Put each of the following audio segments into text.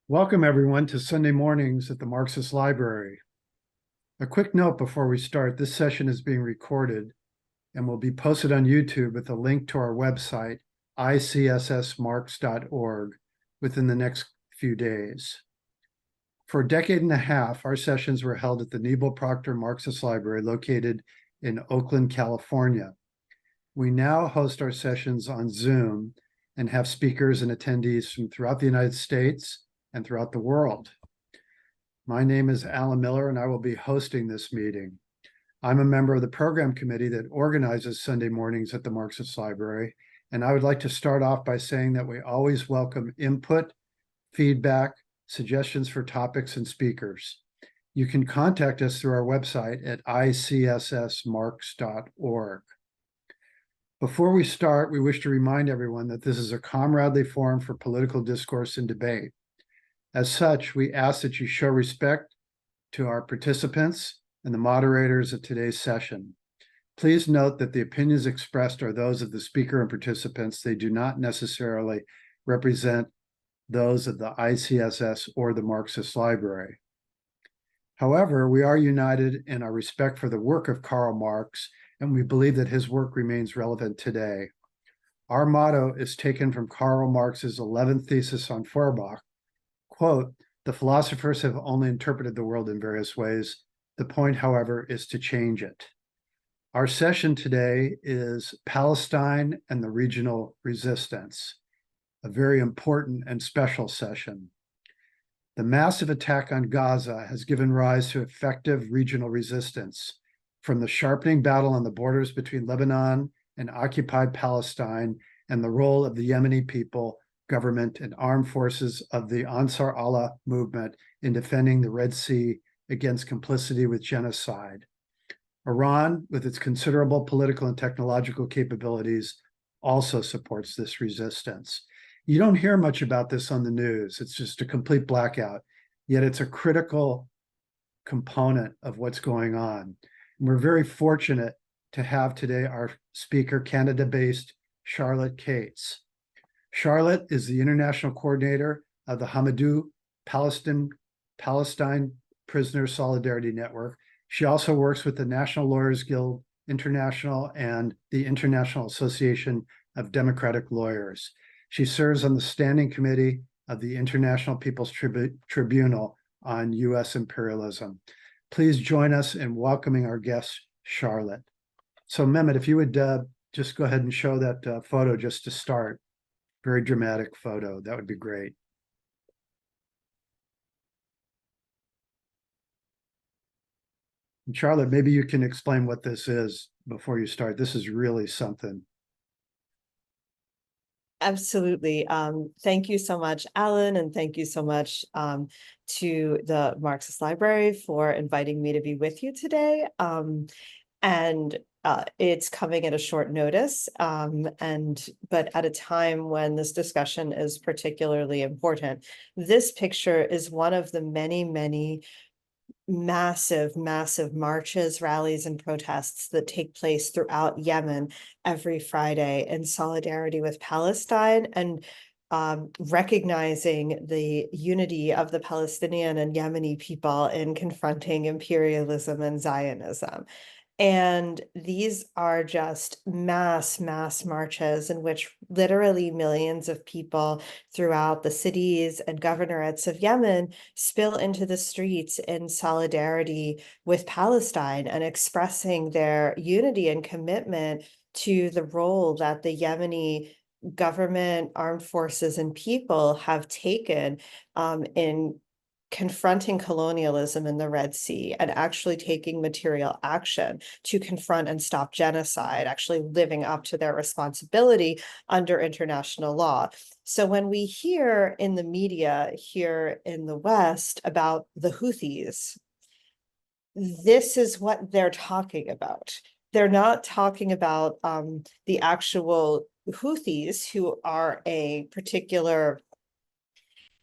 Welcome, everyone, to Sunday mornings at the Marxist Library. A quick note before we start, this session is being recorded and will be posted on YouTube with a link to our website, ICSSmarx.org, within the next few days. For a decade and a half, our sessions were held at the Nebel Proctor Marxist Library located in Oakland, California. We now host our sessions on Zoom and have speakers and attendees from throughout the United States and throughout the world. My name is Alan Miller, and I will be hosting this meeting. I'm a member of the program committee that organizes Sunday mornings at the Marxist Library, and I would like to start off by saying that we always welcome input, feedback, suggestions for topics and speakers. You can contact us through our website at ICSSmarx.org. Before we start, we wish to remind everyone that this is a comradely forum for political discourse and debate. As such, we ask that you show respect to our participants and the moderators of today's session. Please note that the opinions expressed are those of the speaker and participants. They do not necessarily represent those of the ICSS or the Marxist Library. However, we are united in our respect for the work of Karl Marx, and we believe that his work remains relevant today. Our motto is taken from Karl Marx's 11th thesis on Feuerbach. Quote, "The philosophers have only interpreted the world in various ways. The point, however, is to change it." Our session today is Palestine and the Regional Resistance, a very important and special session. The massive attack on Gaza has given rise to effective regional resistance, from the sharpening battle on the borders between Lebanon and occupied Palestine and the role of the Yemeni people, government, and armed forces of the AnsarAllah movement in defending the Red Sea against complicity with genocide. Iran, with its considerable political and technological capabilities, also supports this resistance. You don't hear much about this on the news. It's just a complete blackout, yet it's a critical component of what's going on. And we're very fortunate to have today our speaker, Canada-based Charlotte Cates. Charlotte is the international coordinator of the Samidoun Palestine Prisoner Solidarity Network. She also works with the National Lawyers Guild International and the International Association of Democratic Lawyers. She serves on the standing committee of the International People's Tribunal on US Imperialism. Please join us in welcoming our guest, Charlotte. So Mehmet, if you would just go ahead and show that photo just to start. Very dramatic photo. That would be great. And Charlotte, maybe you can explain what this is before you start. This is really something. Absolutely. Thank you so much, Alan, and thank you so much to the Marxist Library for inviting me to be with you today. It's coming at a short notice, but at a time when this discussion is particularly important. This picture is one of the many, many massive marches, rallies, and protests that take place throughout Yemen every Friday in solidarity with Palestine and recognizing the unity of the Palestinian and Yemeni people in confronting imperialism and Zionism. And these are just mass marches in which literally millions of people throughout the cities and governorates of Yemen spill into the streets in solidarity with Palestine and expressing their unity and commitment to the role that the Yemeni government, armed forces, and people have taken in confronting colonialism in the Red Sea and actually taking material action to confront and stop genocide, actually living up to their responsibility under international law. So when we hear in the media here in the West about the Houthis, this is what they're talking about. They're not talking about the actual Houthis, who are a particular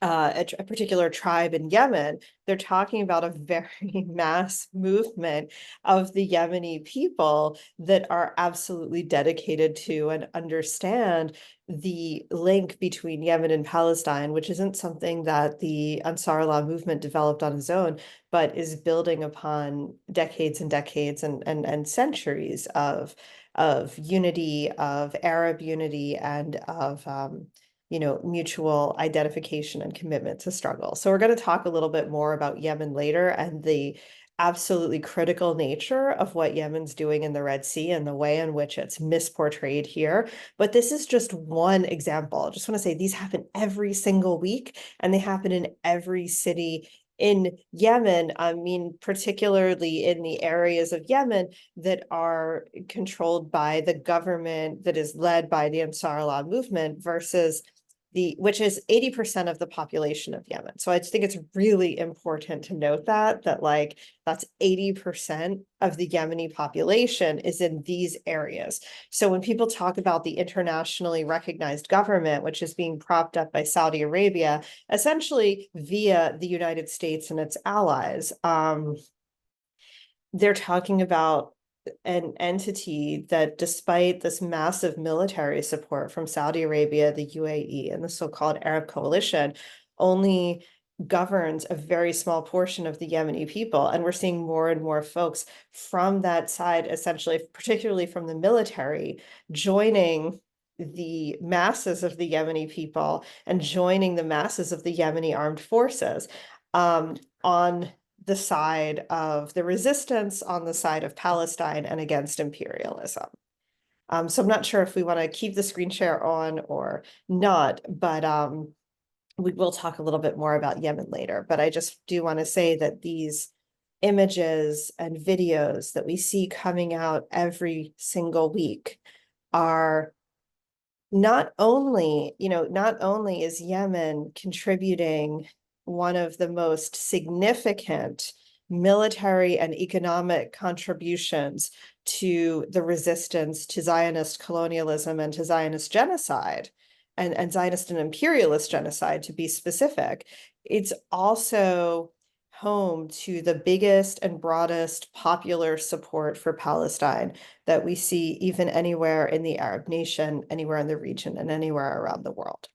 a particular tribe in Yemen, they're talking about a very mass movement of the Yemeni people that are absolutely dedicated to and understand the link between Yemen and Palestine, which isn't something that the AnsarAllah movement developed on its own, but is building upon decades and decades and centuries of unity, of Arab unity, and of mutual identification and commitment to struggle. So we're going to talk a little bit more about Yemen later and the absolutely critical nature of what Yemen's doing in the Red Sea and the way in which it's misportrayed here. But this is just one example. I just want to say these happen every single week, and they happen in every city in Yemen. I mean, particularly in the areas of Yemen that are controlled by the government that is led by the Ansarallah movement versus which is 80% of the population of Yemen. So I just think it's really important to note that like that's 80% of the Yemeni population is in these areas. So when people talk about the internationally recognized government, which is being propped up by Saudi Arabia, essentially via the United States and its allies, they're talking about an entity that, despite this massive military support from Saudi Arabia, the UAE, and the so-called Arab coalition, only governs a very small portion of the Yemeni people. And we're seeing more and more folks from that side, essentially, particularly from the military, joining the masses of the Yemeni people and joining the masses of the Yemeni armed forces on the side of the resistance, on the side of Palestine, and against imperialism. So I'm not sure if we want to keep the screen share on or not, but we will talk a little bit more about Yemen later. But I just do want to say that these images and videos that we see coming out every single week are not only is Yemen contributing one of the most significant military and economic contributions to the resistance to Zionist colonialism and to Zionist genocide, and Zionist and imperialist genocide, to be specific, it's also home to the biggest and broadest popular support for Palestine that we see even anywhere in the Arab nation, anywhere in the region, and anywhere around the world.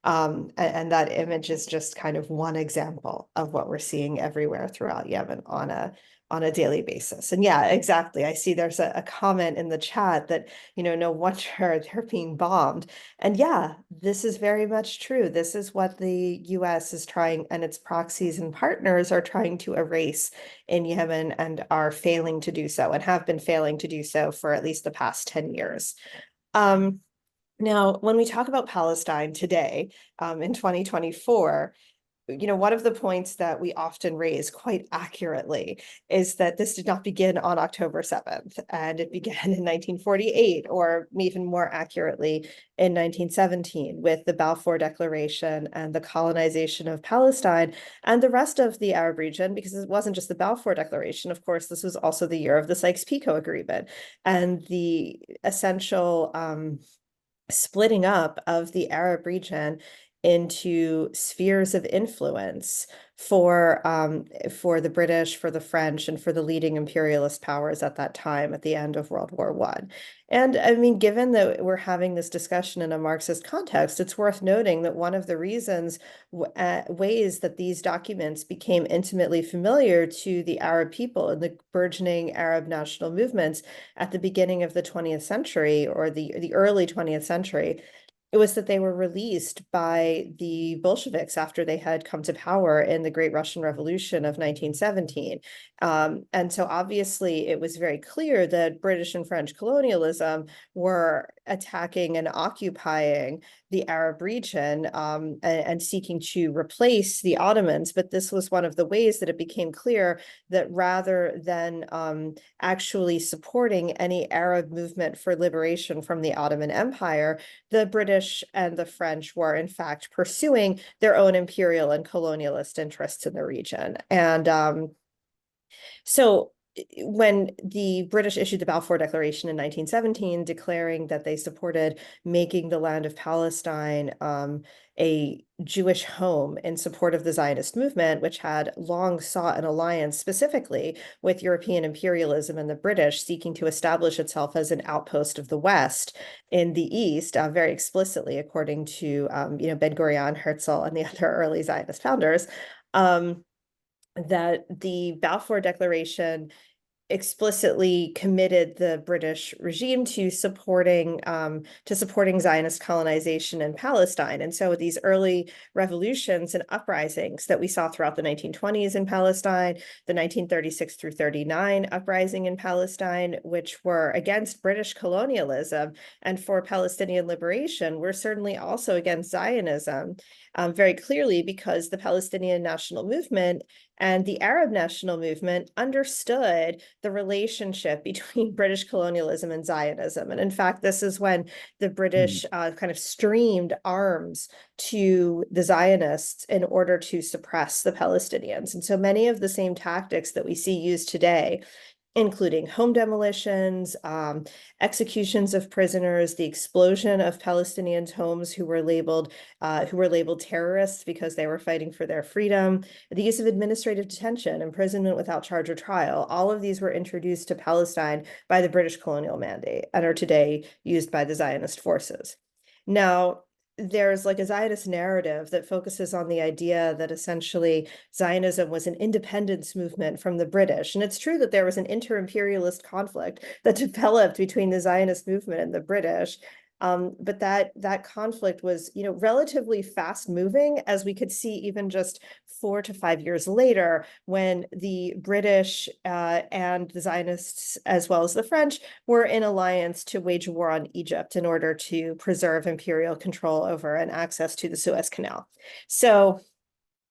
And that image is just kind of one example of what we're seeing everywhere throughout Yemen on a daily basis. And yeah, exactly. I see there's a comment in the chat that, no wonder they're being bombed. And yeah, this is very much true. This is what the US is trying, and its proxies and partners are trying to erase in Yemen, and are failing to do so, and have been failing to do so for at least the past 10 years. Now, when we talk about Palestine today, in 2024, one of the points that we often raise quite accurately is that this did not begin on October 7th, and it began in 1948, or even more accurately, in 1917, with the Balfour Declaration and the colonization of Palestine and the rest of the Arab region, because it wasn't just the Balfour Declaration. Of course, this was also the year of the Sykes-Picot Agreement and the essential splitting up of the Arab region into spheres of influence for the British, for the French, and for the leading imperialist powers at that time at the end of World War I. And I mean, given that we're having this discussion in a Marxist context, it's worth noting that one of the reasons, ways that these documents became intimately familiar to the Arab people and the burgeoning Arab national movements at the beginning of the 20th century, or the early 20th century, it was that they were released by the Bolsheviks after they had come to power in the Great Russian Revolution of 1917. And so obviously it was very clear that British and French colonialism were attacking and occupying the Arab region, and seeking to replace the Ottomans. But this was one of the ways that it became clear that rather than actually supporting any Arab movement for liberation from the Ottoman Empire, the British and the French were in fact pursuing their own imperial and colonialist interests in the region. And so when the British issued the Balfour Declaration in 1917, declaring that they supported making the land of Palestine a Jewish home in support of the Zionist movement, which had long sought an alliance specifically with European imperialism and the British, seeking to establish itself as an outpost of the West in the East, very explicitly, according to Ben-Gurion, Herzl, and the other early Zionist founders. That the Balfour Declaration explicitly committed the British regime to supporting Zionist colonization in Palestine. And so these early revolutions and uprisings that we saw throughout the 1920s in Palestine, the 1936 through 39 uprising in Palestine, which were against British colonialism and for Palestinian liberation, were certainly also against Zionism, very clearly, because the Palestinian national movement and the Arab national movement understood the relationship between British colonialism and Zionism. And in fact, this is when the British kind of streamed arms to the Zionists in order to suppress the Palestinians. And so many of the same tactics that we see used today, including home demolitions, executions of prisoners, the explosion of Palestinians' homes who were labeled terrorists because they were fighting for their freedom, the use of administrative detention, imprisonment without charge or trial. All of these were introduced to Palestine by the British colonial mandate and are today used by the Zionist forces. Now, there's like a Zionist narrative that focuses on the idea that essentially Zionism was an independence movement from the British. And it's true that there was an inter-imperialist conflict that developed between the Zionist movement and the British. But that conflict was, relatively fast moving, as we could see even just 4 to 5 years later, when the British and the Zionists, as well as the French, were in alliance to wage war on Egypt in order to preserve imperial control over and access to the Suez Canal. So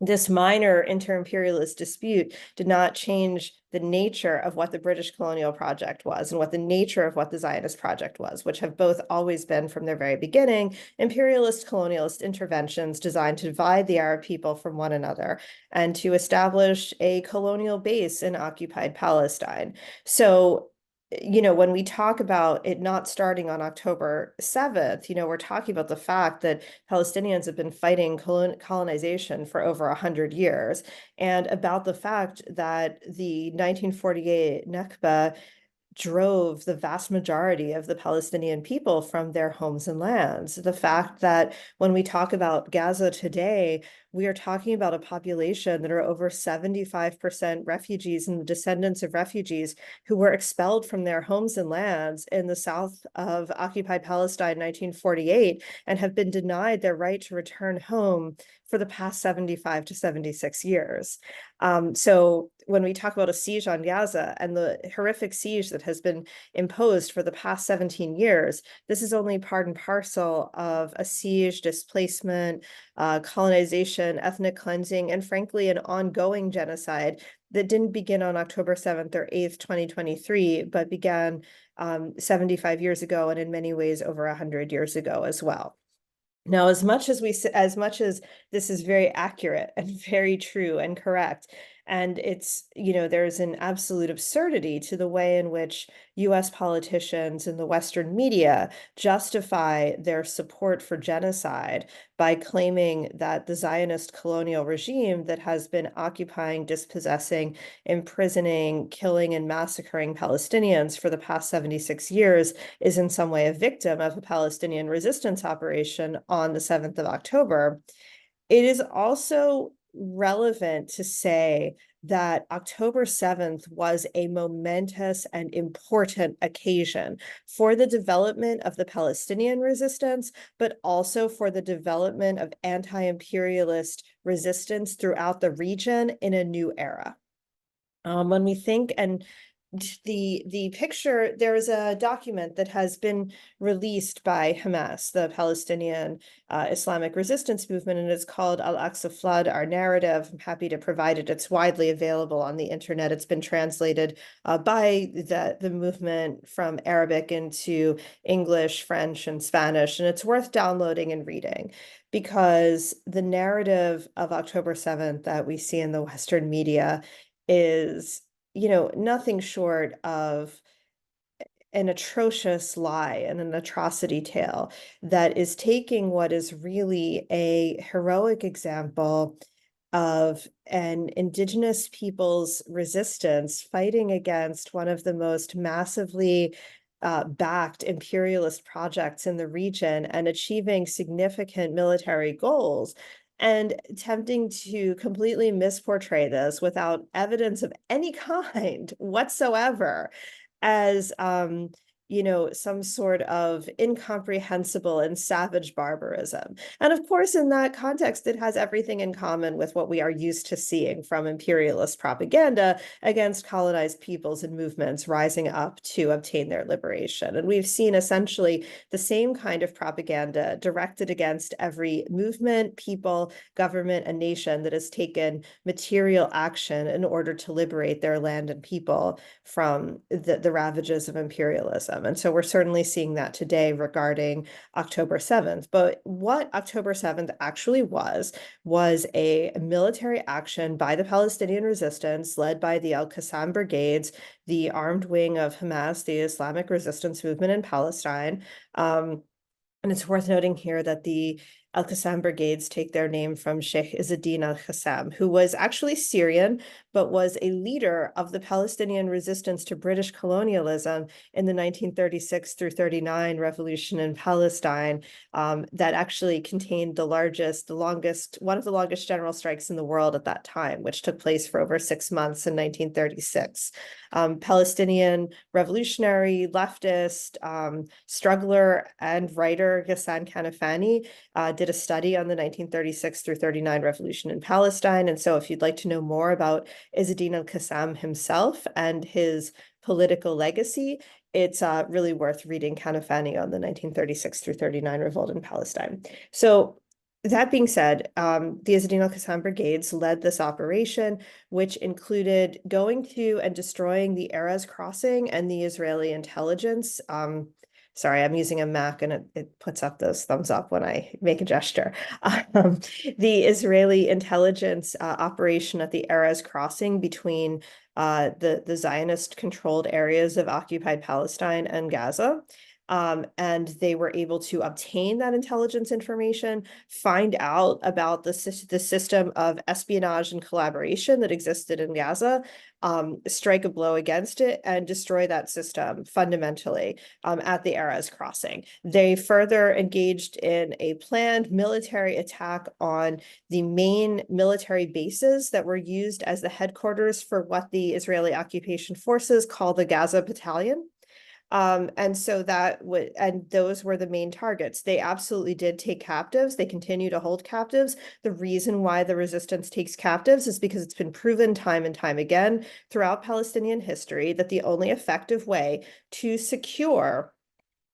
this minor inter-imperialist dispute did not change the nature of what the British colonial project was and what the nature of what the Zionist project was, which have both always been from their very beginning imperialist colonialist interventions designed to divide the Arab people from one another and to establish a colonial base in occupied Palestine. So when we talk about it not starting on October 7th, we're talking about the fact that Palestinians have been fighting colonization for over 100 years, and about the fact that the 1948 Nakba drove the vast majority of the Palestinian people from their homes and lands. The fact that when we talk about Gaza today, we are talking about a population that are over 75% refugees and the descendants of refugees who were expelled from their homes and lands in the south of occupied Palestine, 1948, and have been denied their right to return home for the past 75 to 76 years. So when we talk about a siege on Gaza and the horrific siege that has been imposed for the past 17 years, this is only part and parcel of a siege, displacement, colonization, ethnic cleansing, and frankly, an ongoing genocide that didn't begin on October 7th or 8th, 2023, but began 75 years ago, and in many ways over 100 years ago as well. Now, as much as this is very accurate and very true and correct, and it's, there's an absolute absurdity to the way in which US politicians and the Western media justify their support for genocide by claiming that the Zionist colonial regime that has been occupying, dispossessing, imprisoning, killing, and massacring Palestinians for the past 76 years is in some way a victim of a Palestinian resistance operation on the 7th of October. It is also relevant to say that October 7th was a momentous and important occasion for the development of the Palestinian resistance, but also for the development of anti-imperialist resistance throughout the region in a new era. When we think, and the picture, there is a document that has been released by Hamas, the Palestinian Islamic resistance movement, and it's called Al-Aqsa Flood, Our Narrative. I'm happy to provide it. It's widely available on the internet. It's been translated by the movement from Arabic into English, French, and Spanish, and it's worth downloading and reading, because the narrative of October 7th that we see in the Western media is nothing short of an atrocious lie and an atrocity tale that is taking what is really a heroic example of an indigenous people's resistance fighting against one of the most massively backed imperialist projects in the region and achieving significant military goals, and attempting to completely misportray this without evidence of any kind whatsoever as some sort of incomprehensible and savage barbarism. And of course, in that context, it has everything in common with what we are used to seeing from imperialist propaganda against colonized peoples and movements rising up to obtain their liberation. And we've seen essentially the same kind of propaganda directed against every movement, people, government, and nation that has taken material action in order to liberate their land and people from the ravages of imperialism. And so we're certainly seeing that today regarding October 7th. But what October 7th actually was a military action by the Palestinian resistance led by the Al-Qassam brigades, the armed wing of Hamas, the Islamic resistance movement in Palestine. And it's worth noting here that the Al-Qassam brigades take their name from Sheikh Izzeddin al-Qassam, who was actually Syrian, but was a leader of the Palestinian resistance to British colonialism in the 1936 through 39 revolution in Palestine, that actually contained one of the longest general strikes in the world at that time, which took place for over 6 months in 1936. Palestinian revolutionary, leftist, struggler, and writer Ghassan Kanafani did a study on the 1936 through 39 revolution in Palestine. And so if you'd like to know more about Izzeddin al-Qassam himself and his political legacy, it's really worth reading Kanafani on the 1936 through 39 revolt in Palestine. So that being said, the Izzeddin al-Qassam brigades led this operation, which included going to and destroying the Erez crossing and the Israeli intelligence. Sorry, I'm using a Mac and it puts up those thumbs up when I make a gesture. The Israeli intelligence operation at the Erez crossing between the Zionist-controlled areas of occupied Palestine and Gaza. And they were able to obtain that intelligence information, find out about the system of espionage and collaboration that existed in Gaza, strike a blow against it, and destroy that system fundamentally at the Erez crossing. They further engaged in a planned military attack on the main military bases that were used as the headquarters for what the Israeli occupation forces call the Gaza Battalion. And so those were the main targets. They absolutely did take captives. They continue to hold captives. The reason why the resistance takes captives is because it's been proven time and time again throughout Palestinian history that the only effective way to secure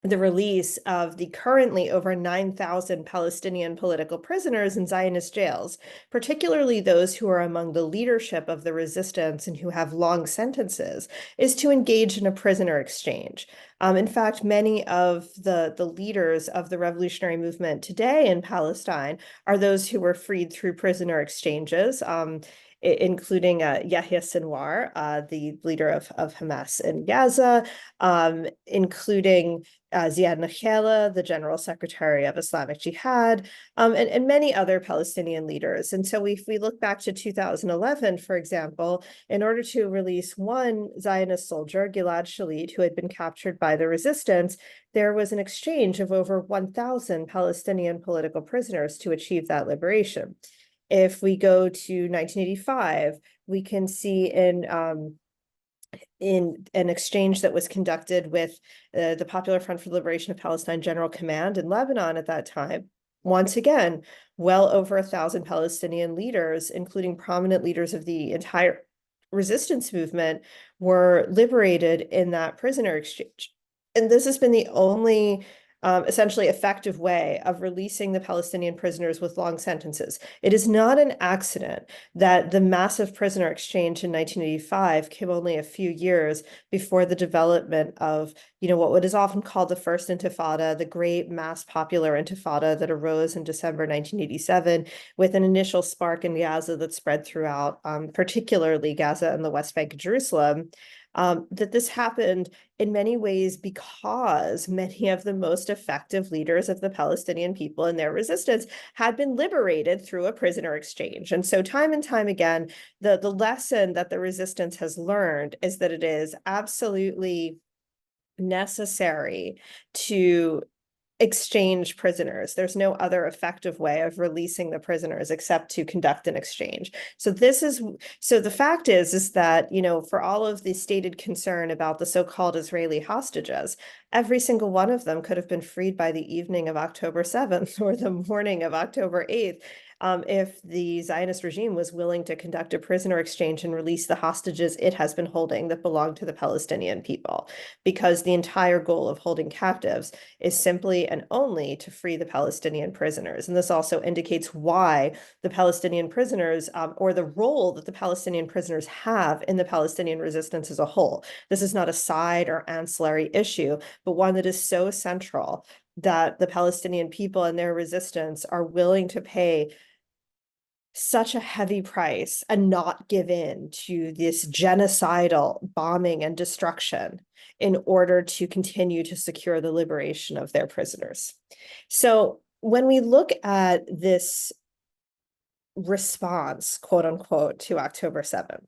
the release of the currently over 9,000 Palestinian political prisoners in Zionist jails, particularly those who are among the leadership of the resistance and who have long sentences, is to engage in a prisoner exchange. In fact, many of the leaders of the revolutionary movement today in Palestine are those who were freed through prisoner exchanges, including Yahya Sinwar, the leader of Hamas in Gaza, including Ziad Nakheila, the General Secretary of Islamic Jihad, and many other Palestinian leaders. And so if we look back to 2011, for example, in order to release one Zionist soldier, Gilad Shalit, who had been captured by the resistance, there was an exchange of over 1,000 Palestinian political prisoners to achieve that liberation. If we go to 1985, we can see in an exchange that was conducted with the Popular Front for the Liberation of Palestine General Command in Lebanon at that time. Once again, well over 1,000 Palestinian leaders, including prominent leaders of the entire resistance movement, were liberated in that prisoner exchange. And this has been the only essentially effective way of releasing the Palestinian prisoners with long sentences. It is not an accident that the massive prisoner exchange in 1985 came only a few years before the development of, what is often called the First Intifada, the great mass popular intifada that arose in December 1987, with an initial spark in Gaza that spread throughout, particularly Gaza and the West Bank of Jerusalem. That this happened in many ways because many of the most effective leaders of the Palestinian people and their resistance had been liberated through a prisoner exchange. And so time and time again, the lesson that the resistance has learned is that it is absolutely necessary to exchange prisoners. There's no other effective way of releasing the prisoners except to conduct an exchange. So the fact is that, for all of the stated concern about the so-called Israeli hostages, every single one of them could have been freed by the evening of October 7th or the morning of October 8th. If the Zionist regime was willing to conduct a prisoner exchange and release the hostages it has been holding that belong to the Palestinian people, because the entire goal of holding captives is simply and only to free the Palestinian prisoners. And this also indicates why the Palestinian prisoners, or the role that the Palestinian prisoners have in the Palestinian resistance as a whole. This is not a side or ancillary issue, but one that is so central that the Palestinian people and their resistance are willing to pay such a heavy price and not give in to this genocidal bombing and destruction in order to continue to secure the liberation of their prisoners. So when we look at this response, quote unquote, to October 7th,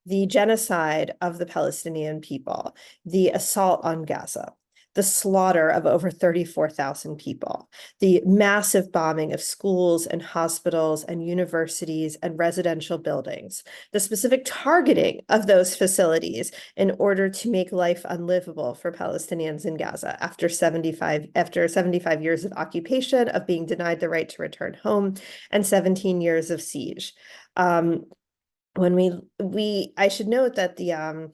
the genocide of the Palestinian people, the assault on Gaza, the slaughter of over 34,000 people, the massive bombing of schools and hospitals and universities and residential buildings, the specific targeting of those facilities in order to make life unlivable for Palestinians in Gaza after 75 years of occupation, of being denied the right to return home, and 17 years of siege. I should note that the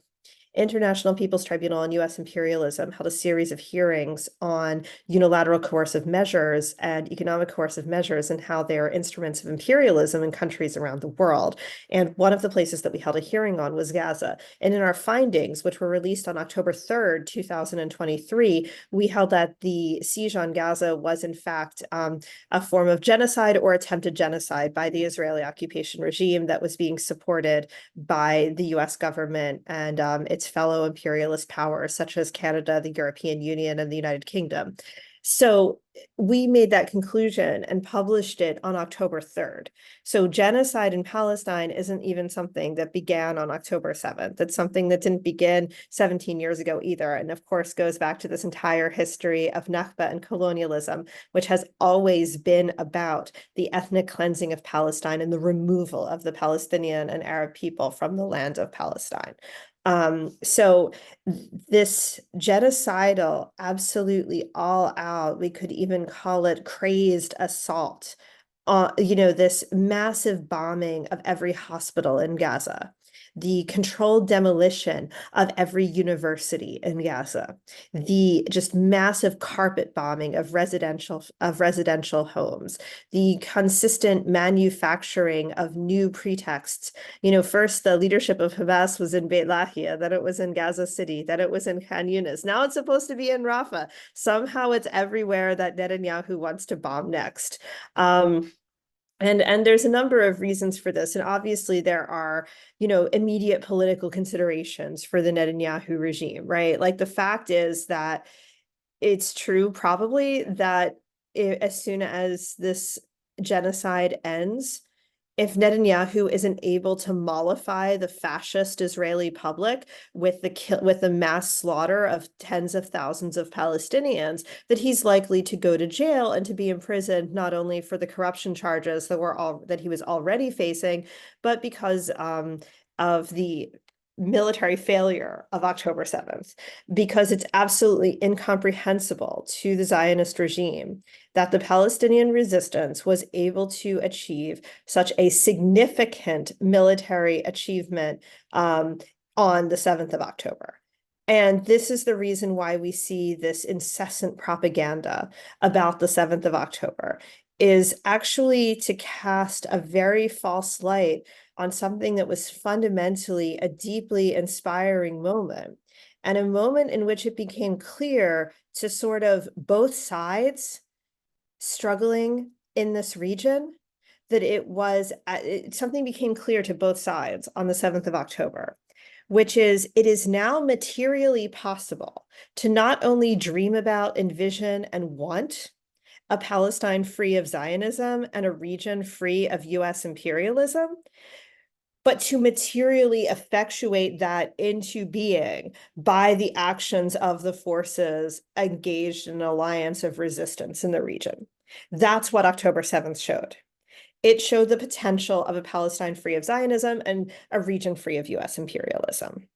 International People's Tribunal and US Imperialism held a series of hearings on unilateral coercive measures and economic coercive measures and how they are instruments of imperialism in countries around the world. And one of the places that we held a hearing on was Gaza. And in our findings, which were released on October 3rd, 2023, we held that the siege on Gaza was in fact a form of genocide or attempted genocide by the Israeli occupation regime that was being supported by the US government and its fellow imperialist powers, such as Canada, the European Union, and the United Kingdom. So we made that conclusion and published it on October 3rd. So genocide in Palestine isn't even something that began on October 7th. It's something that didn't begin 17 years ago either. And of course, goes back to this entire history of Nakba and colonialism, which has always been about the ethnic cleansing of Palestine and the removal of the Palestinian and Arab people from the land of Palestine. So this genocidal, absolutely all out, we could even call it crazed assault, this massive bombing of every hospital in Gaza, the controlled demolition of every university in Gaza, the just massive carpet bombing of residential homes, the consistent manufacturing of new pretexts. First the leadership of Hamas was in Beit Lahia, then it was in Gaza City, then it was in Khan Yunis. Now it's supposed to be in Rafah. Somehow it's everywhere that Netanyahu wants to bomb next. And there's a number of reasons for this. And obviously there are, immediate political considerations for the Netanyahu regime, right? Like the fact is that it's true probably that as soon as this genocide ends, if Netanyahu isn't able to mollify the fascist Israeli public with the mass slaughter of tens of thousands of Palestinians, that he's likely to go to jail and to be imprisoned not only for the corruption charges that he was already facing, but because of the military failure of October 7th, because it's absolutely incomprehensible to the Zionist regime that the Palestinian resistance was able to achieve such a significant military achievement on the 7th of October. And this is the reason why we see this incessant propaganda about the 7th of October, is actually to cast a very false light on something that was fundamentally a deeply inspiring moment, and a moment in which it became clear to sort of both sides struggling in this region that something became clear to both sides on the 7th of October, which is it is now materially possible to not only dream about, envision, and want a Palestine free of Zionism and a region free of US imperialism, but to materially effectuate that into being by the actions of the forces engaged in an alliance of resistance in the region. That's what October 7th showed. It showed the potential of a Palestine free of Zionism and a region free of US imperialism.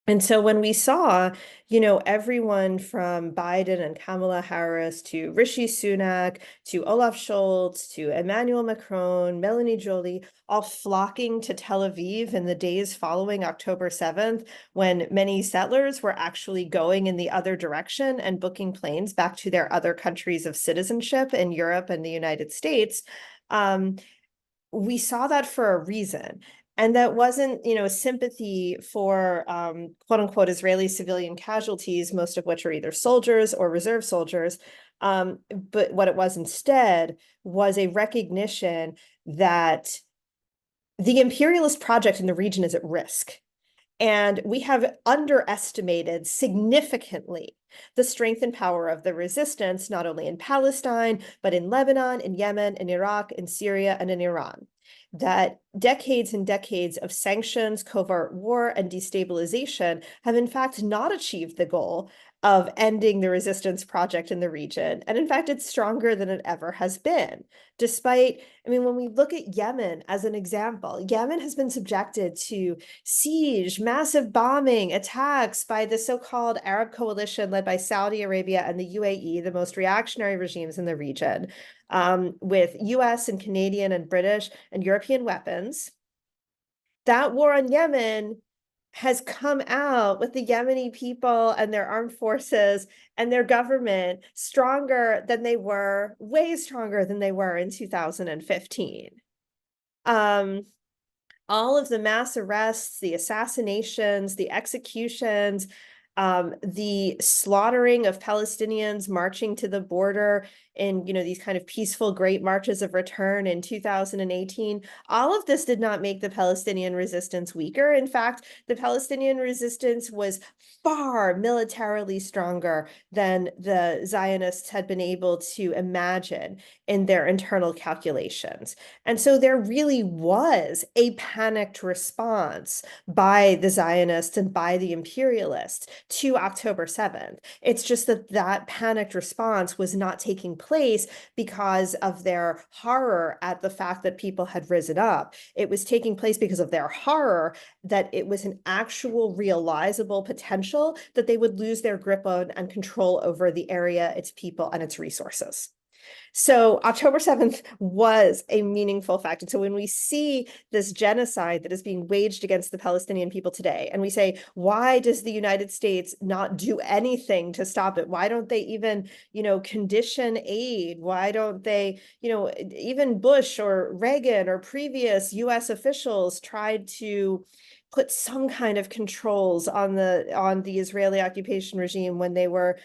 And so when we saw, everyone from Biden and Kamala Harris to Rishi Sunak to Olaf Scholz to Emmanuel Macron, Melanie Joly, all flocking to Tel Aviv in the days following October 7th, when many settlers were actually going in the other direction and booking planes back to their other countries of citizenship in Europe and the United States, we saw that for a reason. And that wasn't, sympathy for quote unquote Israeli civilian casualties, most of which are either soldiers or reserve soldiers. But what it was instead was a recognition that the imperialist project in the region is at risk. And we have underestimated significantly the strength and power of the resistance, not only in Palestine, but in Lebanon, in Yemen, in Iraq, in Syria, and in Iran. That decades and decades of sanctions, covert war, and destabilization have in fact not achieved the goal of ending the resistance project in the region. And in fact, it's stronger than it ever has been. Despite, when we look at Yemen as an example, Yemen has been subjected to siege, massive bombing, attacks by the so-called Arab coalition led by Saudi Arabia and the UAE, the most reactionary regimes in the region, with US and Canadian and British and European weapons. That war on Yemen has come out with the Yemeni people and their armed forces and their government stronger than they were, way stronger than they were in 2015. All of the mass arrests, the assassinations, the executions, the slaughtering of Palestinians marching to the border in, these kind of peaceful great marches of return in 2018, all of this did not make the Palestinian resistance weaker. In fact, the Palestinian resistance was far militarily stronger than the Zionists had been able to imagine in their internal calculations. And so there really was a panicked response by the Zionists and by the imperialists to October 7th. It's just that that panicked response was not taking place because of their horror at the fact that people had risen up. It was taking place because of their horror that it was an actual realizable potential that they would lose their grip on and control over the area, its people, and its resources. So October 7th was a meaningful fact. And so when we see this genocide that is being waged against the Palestinian people today, and we say, why does the United States not do anything to stop it? Why don't they even, condition aid? Why don't they, even Bush or Reagan or previous US officials tried to put some kind of controls on the Israeli occupation regime when they were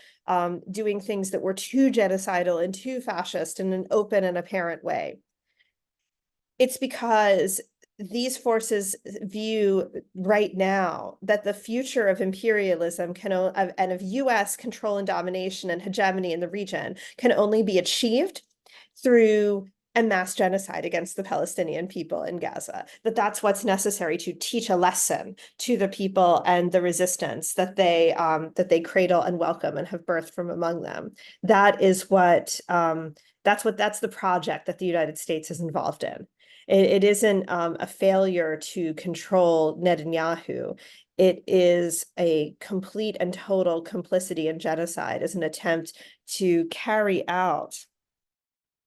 doing things that were too genocidal and too fascist in an open and apparent way. It's because these forces view right now that the future of imperialism and of US control and domination and hegemony in the region can only be achieved through a mass genocide against the Palestinian people in Gaza, that's what's necessary to teach a lesson to the people and the resistance that they cradle and welcome and have birthed from among them. That's the project that the United States is involved in. It isn't a failure to control Netanyahu. It is a complete and total complicity and genocide as an attempt to carry out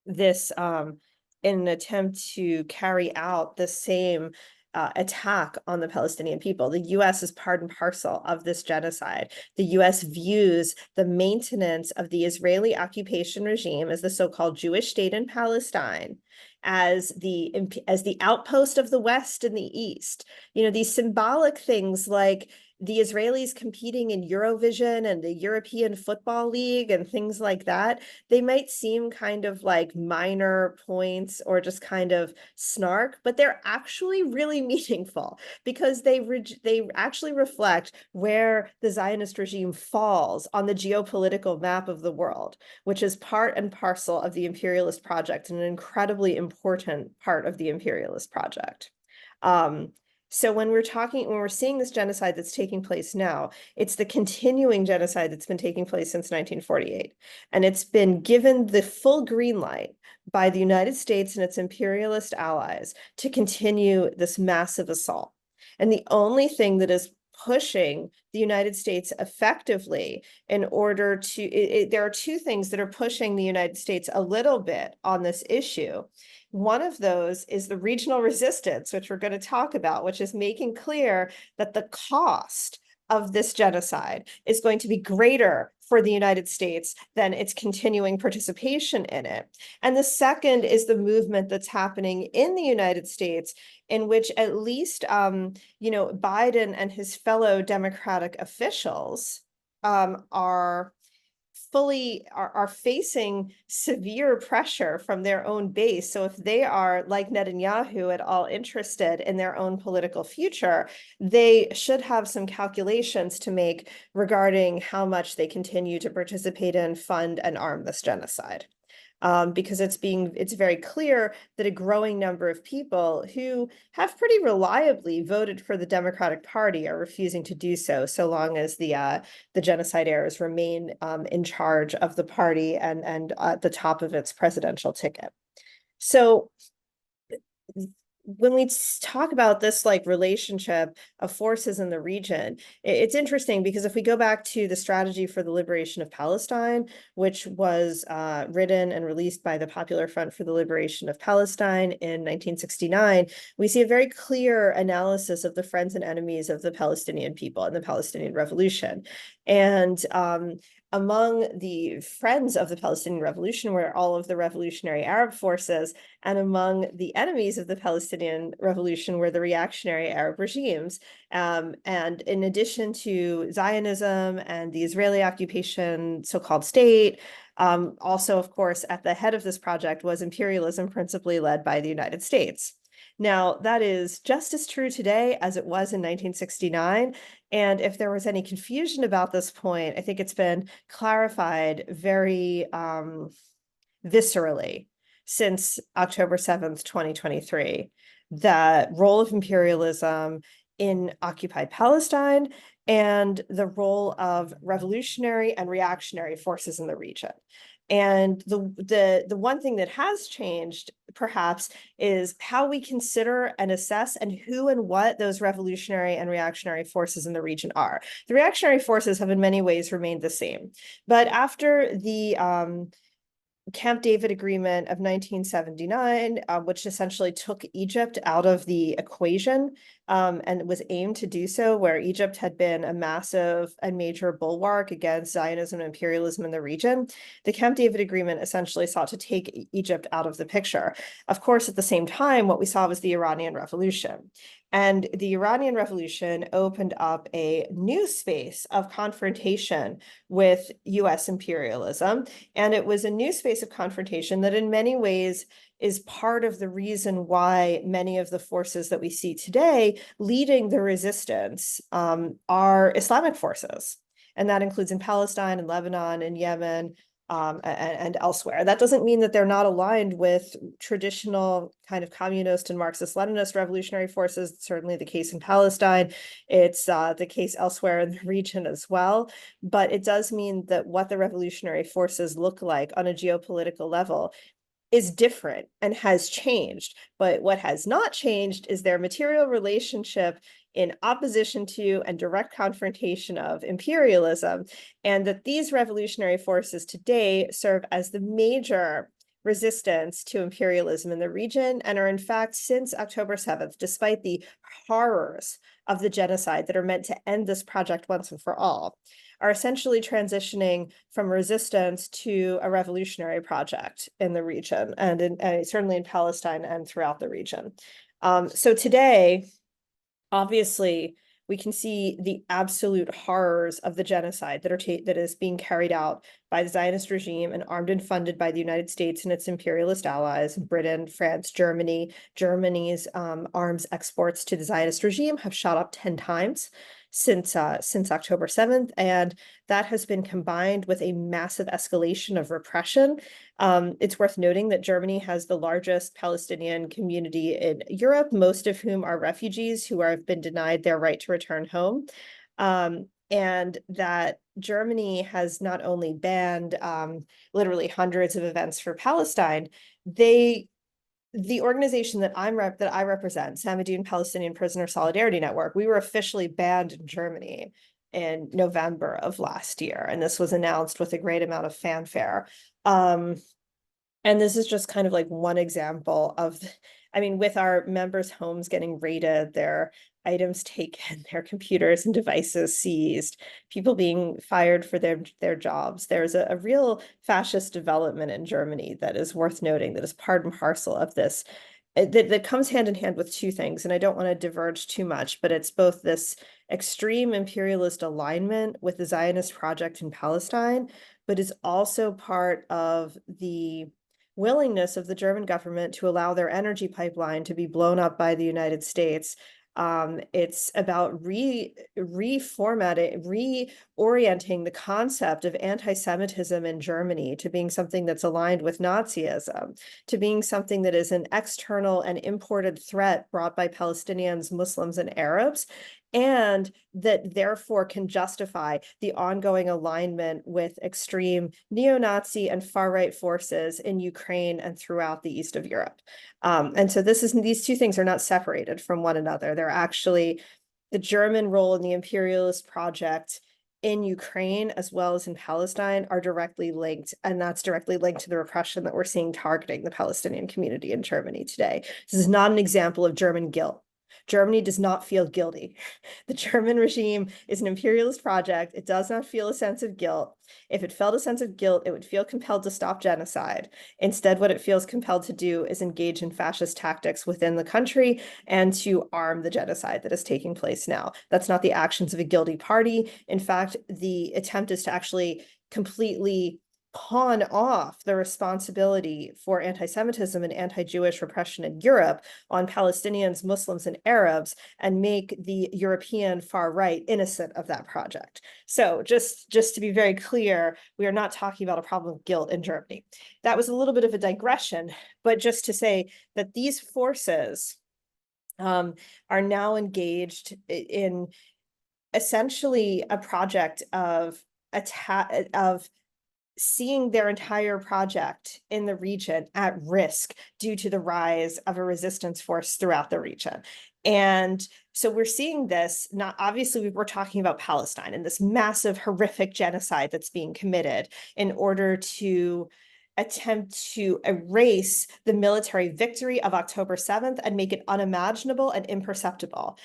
this in an attempt to carry out the same attack on the Palestinian people. The US is part and parcel of this genocide. The US views the maintenance of the Israeli occupation regime as the so-called Jewish state in Palestine as the outpost of the West and the East. You know, these symbolic things like the Israelis competing in Eurovision and the European Football League and things like that, they might seem kind of like minor points or just kind of snark, but they're actually really meaningful because they actually reflect where the Zionist regime falls on the geopolitical map of the world, which is part and parcel of the imperialist project and an incredibly important part of the imperialist project. So when we're seeing this genocide that's taking place now, it's the continuing genocide that's been taking place since 1948. And it's been given the full green light by the United States and its imperialist allies to continue this massive assault. And the only thing that is pushing the United States effectively in order to, there are two things that are pushing the United States a little bit on this issue. One of those is the regional resistance, which we're going to talk about, which is making clear that the cost of this genocide is going to be greater for the United States than its continuing participation in it. And the second is the movement that's happening in the United States, in which at least, Biden and his fellow Democratic officials are facing severe pressure from their own base. So if they are, like Netanyahu, at all interested in their own political future, they should have some calculations to make regarding how much they continue to participate in, fund, and arm this genocide. Because it's very clear that a growing number of people who have pretty reliably voted for the Democratic Party are refusing to do so, so long as the genocide heirs remain in charge of the party and at the top of its presidential ticket. So when we talk about this relationship of forces in the region, it's interesting because if we go back to the strategy for the liberation of Palestine, which was written and released by the Popular Front for the Liberation of Palestine in 1969, we see a very clear analysis of the friends and enemies of the Palestinian people and the Palestinian Revolution. And among the friends of the Palestinian Revolution were all of the revolutionary Arab forces, and among the enemies of the Palestinian Revolution were the reactionary Arab regimes. And in addition to Zionism and the Israeli occupation so-called state, also, of course, at the head of this project was imperialism, principally led by the United States. Now, that is just as true today as it was in 1969. And if there was any confusion about this point, I think it's been clarified very viscerally since October 7th, 2023. The role of imperialism in occupied Palestine and the role of revolutionary and reactionary forces in the region. And the one thing that has changed, perhaps, is how we consider and assess and who and what those revolutionary and reactionary forces in the region are. The reactionary forces have in many ways remained the same. But after the Camp David Agreement of 1979, which essentially took Egypt out of the equation and was aimed to do so, where Egypt had been a massive and major bulwark against Zionism and imperialism in the region. The Camp David Agreement essentially sought to take Egypt out of the picture. Of course, at the same time, what we saw was the Iranian Revolution. And the Iranian Revolution opened up a new space of confrontation with US imperialism. And it was a new space of confrontation that in many ways is part of the reason why many of the forces that we see today leading the resistance are Islamic forces. And that includes in Palestine and Lebanon and Yemen, and elsewhere. That doesn't mean that they're not aligned with traditional kind of communist and Marxist-Leninist revolutionary forces. It's certainly the case in Palestine. It's the case elsewhere in the region as well. But it does mean that what the revolutionary forces look like on a geopolitical level is different and has changed. But what has not changed is their material relationship in opposition to and direct confrontation of imperialism, and that these revolutionary forces today serve as the major resistance to imperialism in the region and are in fact, since October 7th, despite the horrors of the genocide that are meant to end this project once and for all, are essentially transitioning from resistance to a revolutionary project in the region and certainly in Palestine and throughout the region. So today, obviously, we can see the absolute horrors of the genocide that is being carried out by the Zionist regime and armed and funded by the United States and its imperialist allies, Britain, France, Germany. Germany's arms exports to the Zionist regime have shot up 10 times since October 7th, and that has been combined with a massive escalation of repression. It's worth noting that Germany has the largest Palestinian community in Europe, most of whom are refugees who have been denied their right to return home. And that Germany has not only banned literally hundreds of events for Palestine, the organization that I represent, Samidoun Palestinian Prisoner Solidarity Network, we were officially banned in Germany in November of last year, and this was announced with a great amount of fanfare. And this is just kind of like one example of, I mean, with our members' homes getting raided, their items taken, their computers and devices seized, people being fired for their jobs. There's a real fascist development in Germany that is worth noting, that is part and parcel of this, that comes hand in hand with two things. And I don't want to diverge too much, but it's both this extreme imperialist alignment with the Zionist project in Palestine, but is also part of the willingness of the German government to allow their energy pipeline to be blown up by the United States. It's about reformatting, reorienting the concept of anti-Semitism in Germany to being something that's aligned with Nazism, to being something that is an external and imported threat brought by Palestinians, Muslims, and Arabs, and that therefore can justify the ongoing alignment with extreme neo-Nazi and far-right forces in Ukraine and throughout the east of Europe. And so these two things are not separated from one another. They're actually the German role in the imperialist project in Ukraine as well as in Palestine are directly linked, and that's directly linked to the repression that we're seeing targeting the Palestinian community in Germany today. This is not an example of German guilt. Germany does not feel guilty. The German regime is an imperialist project. It does not feel a sense of guilt. If it felt a sense of guilt, it would feel compelled to stop genocide. Instead, what it feels compelled to do is engage in fascist tactics within the country and to arm the genocide that is taking place now. That's not the actions of a guilty party. In fact, the attempt is to actually completely pawn off the responsibility for anti-Semitism and anti-Jewish repression in Europe on Palestinians, Muslims, and Arabs, and make the European far right innocent of that project. So just to be very clear, we are not talking about a problem of guilt in Germany. That was a little bit of a digression, but just to say that these forces are now engaged in essentially a project of seeing their entire project in the region at risk due to the rise of a resistance force throughout the region. And so we're seeing this, not obviously we're talking about Palestine and this massive horrific genocide that's being committed in order to attempt to erase the military victory of October 7th and make it unimaginable and imperceptible.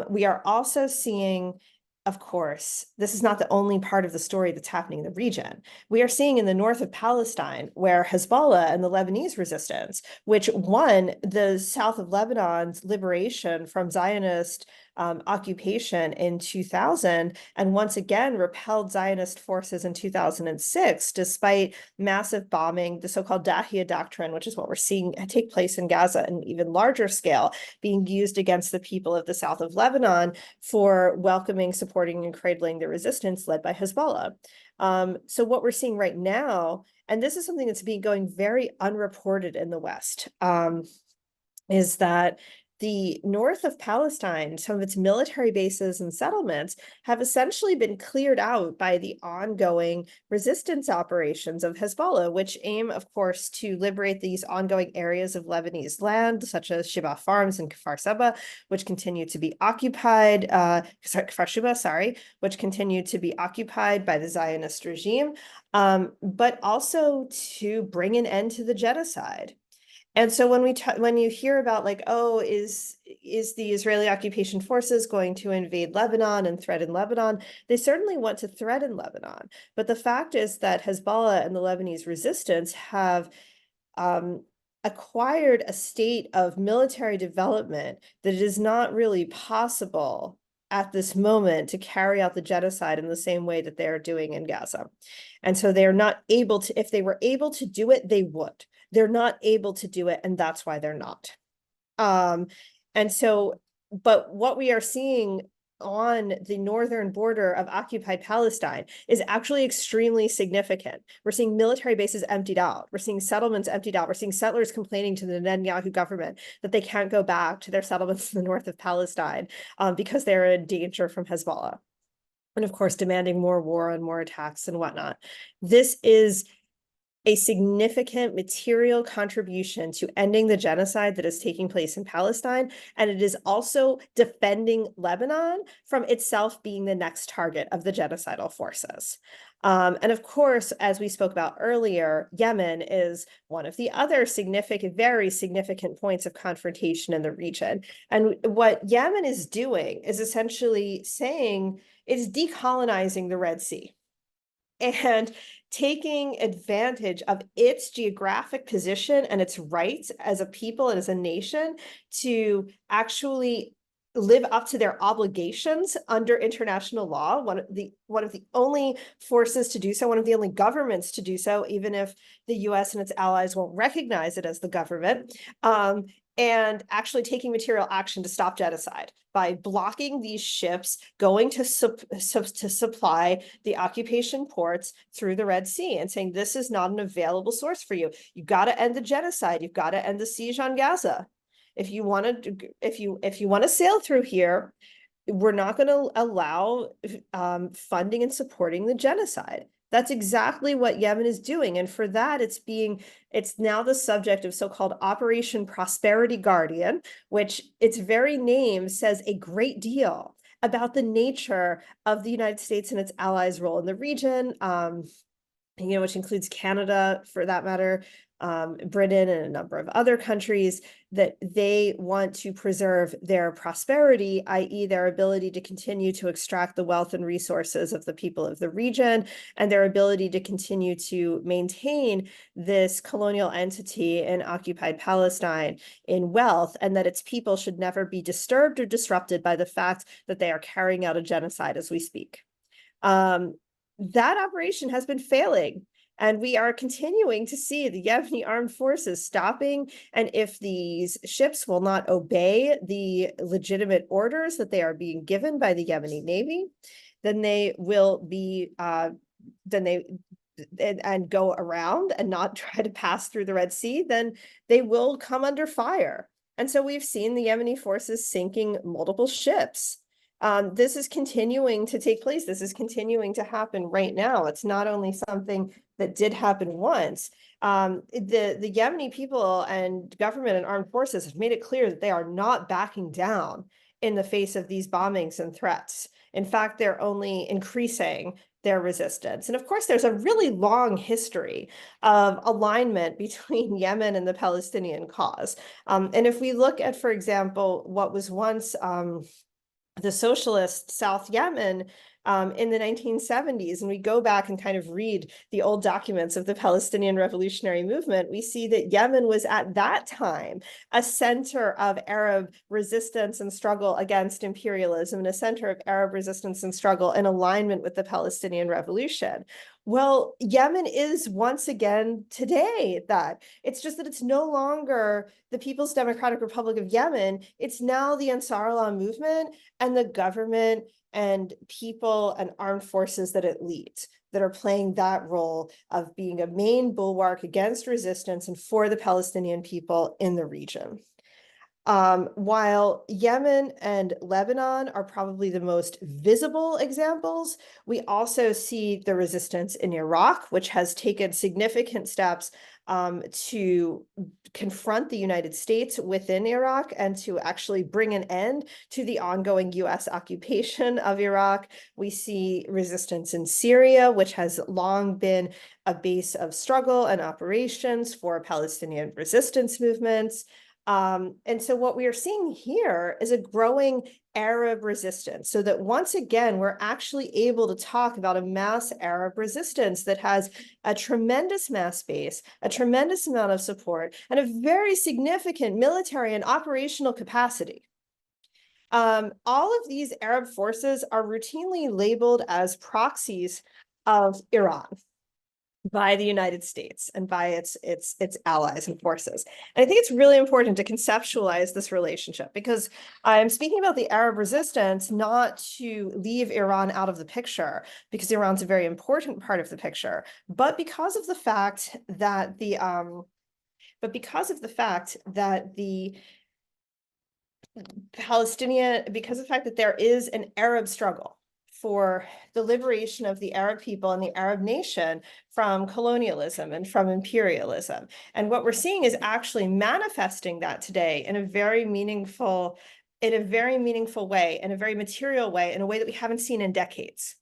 We are also seeing, of course, this is not the only part of the story that's happening in the region. We are seeing in the north of Palestine, where Hezbollah and the Lebanese resistance, which won the south of Lebanon's liberation from Zionist occupation in 2000, and once again repelled Zionist forces in 2006, despite massive bombing, the so-called Dahia Doctrine, which is what we're seeing take place in Gaza in even larger scale, being used against the people of the south of Lebanon for welcoming, supporting, and cradling the resistance led by Hezbollah. So what we're seeing right now, and this is something that's going very unreported in the West, is that the north of Palestine, some of its military bases and settlements have essentially been cleared out by the ongoing resistance operations of Hezbollah, which aim, of course, to liberate these ongoing areas of Lebanese land, such as Shibah Farms and Kfar Saba, which continue to be occupied, Kfar Shuba, sorry, which continue to be occupied by the Zionist regime, but also to bring an end to the genocide. And so when you hear about like, oh, is the Israeli occupation forces going to invade Lebanon and threaten Lebanon? They certainly want to threaten Lebanon. But the fact is that Hezbollah and the Lebanese resistance have acquired a state of military development that it is not really possible at this moment to carry out the genocide in the same way that they are doing in Gaza. And so they are not able to, if they were able to do it, they would. They're not able to do it, and that's why they're not. And so, but what we are seeing on the northern border of occupied Palestine is actually extremely significant. We're seeing military bases emptied out. We're seeing settlements emptied out. We're seeing settlers complaining to the Netanyahu government that they can't go back to their settlements in the north of Palestine because they're in danger from Hezbollah. And of course, demanding more war and more attacks and whatnot. This is a significant material contribution to ending the genocide that is taking place in Palestine. And it is also defending Lebanon from itself being the next target of the genocidal forces. And of course, as we spoke about earlier, Yemen is one of the other significant, very significant points of confrontation in the region. And what Yemen is doing is essentially saying it's decolonizing the Red Sea and taking advantage of its geographic position and its rights as a people and as a nation to actually live up to their obligations under international law. One of the only forces to do so, one of the only governments to do so, even if the US and its allies won't recognize it as the government, and actually taking material action to stop genocide by blocking these ships going to supply the occupation ports through the Red Sea and saying, this is not an available source for you. You've got to end the genocide. You've got to end the siege on Gaza. If you want to sail through here, we're not going to allow funding and supporting the genocide. That's exactly what Yemen is doing. And for that, it's now the subject of so-called Operation Prosperity Guardian, which its very name says a great deal about the nature of the United States and its allies' role in the region, which includes Canada, for that matter, Britain and a number of other countries, that they want to preserve their prosperity, i.e. their ability to continue to extract the wealth and resources of the people of the region, and their ability to continue to maintain this colonial entity in occupied Palestine in wealth, and that its people should never be disturbed or disrupted by the fact that they are carrying out a genocide as we speak. That operation has been failing. And we are continuing to see the Yemeni armed forces stopping. And if these ships will not obey the legitimate orders that they are being given by the Yemeni Navy, then they will be, and go around and not try to pass through the Red Sea, then they will come under fire. And so we've seen the Yemeni forces sinking multiple ships. This is continuing to take place. This is continuing to happen right now. It's not only something that did happen once. The Yemeni people and government and armed forces have made it clear that they are not backing down in the face of these bombings and threats. In fact, they're only increasing their resistance. And of course, there's a really long history of alignment between Yemen and the Palestinian cause. And if we look at, for example, what was once the socialist South Yemen in the 1970s, and we go back and kind of read the old documents of the Palestinian Revolutionary Movement, we see that Yemen was at that time a center of Arab resistance and struggle against imperialism, and a center of Arab resistance and struggle in alignment with the Palestinian Revolution. Well, Yemen is once again today that. It's just that it's no longer the People's Democratic Republic of Yemen. It's now the AnsarAllah movement and the government and people and armed forces that it leads that are playing that role of being a main bulwark against resistance and for the Palestinian people in the region. While Yemen and Lebanon are probably the most visible examples, we also see the resistance in Iraq, which has taken significant steps to confront the United States within Iraq and to actually bring an end to the ongoing US occupation of Iraq. We see resistance in Syria, which has long been a base of struggle and operations for Palestinian resistance movements. And so what we are seeing here is a growing Arab resistance, so that once again, we're actually able to talk about a mass Arab resistance that has a tremendous mass base, a tremendous amount of support, and a very significant military and operational capacity. All of these Arab forces are routinely labeled as proxies of Iran by the United States and by its allies and forces. And I think it's really important to conceptualize this relationship, because I'm speaking about the Arab resistance not to leave Iran out of the picture, because Iran's a very important part of the picture, but because of the fact that the because of the fact that there is an Arab struggle for the liberation of the Arab people and the Arab nation from colonialism and from imperialism. And what we're seeing is actually manifesting that today in a very meaningful way, in a very material way, in a way that we haven't seen in decades.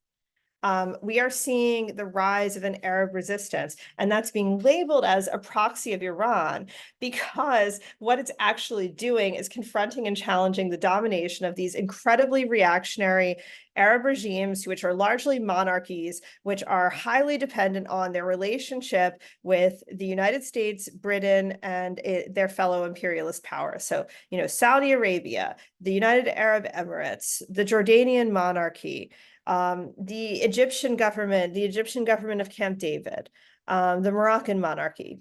We are seeing the rise of an Arab resistance, and that's being labeled as a proxy of Iran, because what it's actually doing is confronting and challenging the domination of these incredibly reactionary Arab regimes, which are largely monarchies, which are highly dependent on their relationship with the United States, Britain, and their fellow imperialist powers. So, Saudi Arabia, the United Arab Emirates, the Jordanian monarchy, the Egyptian government of Camp David, the Moroccan monarchy.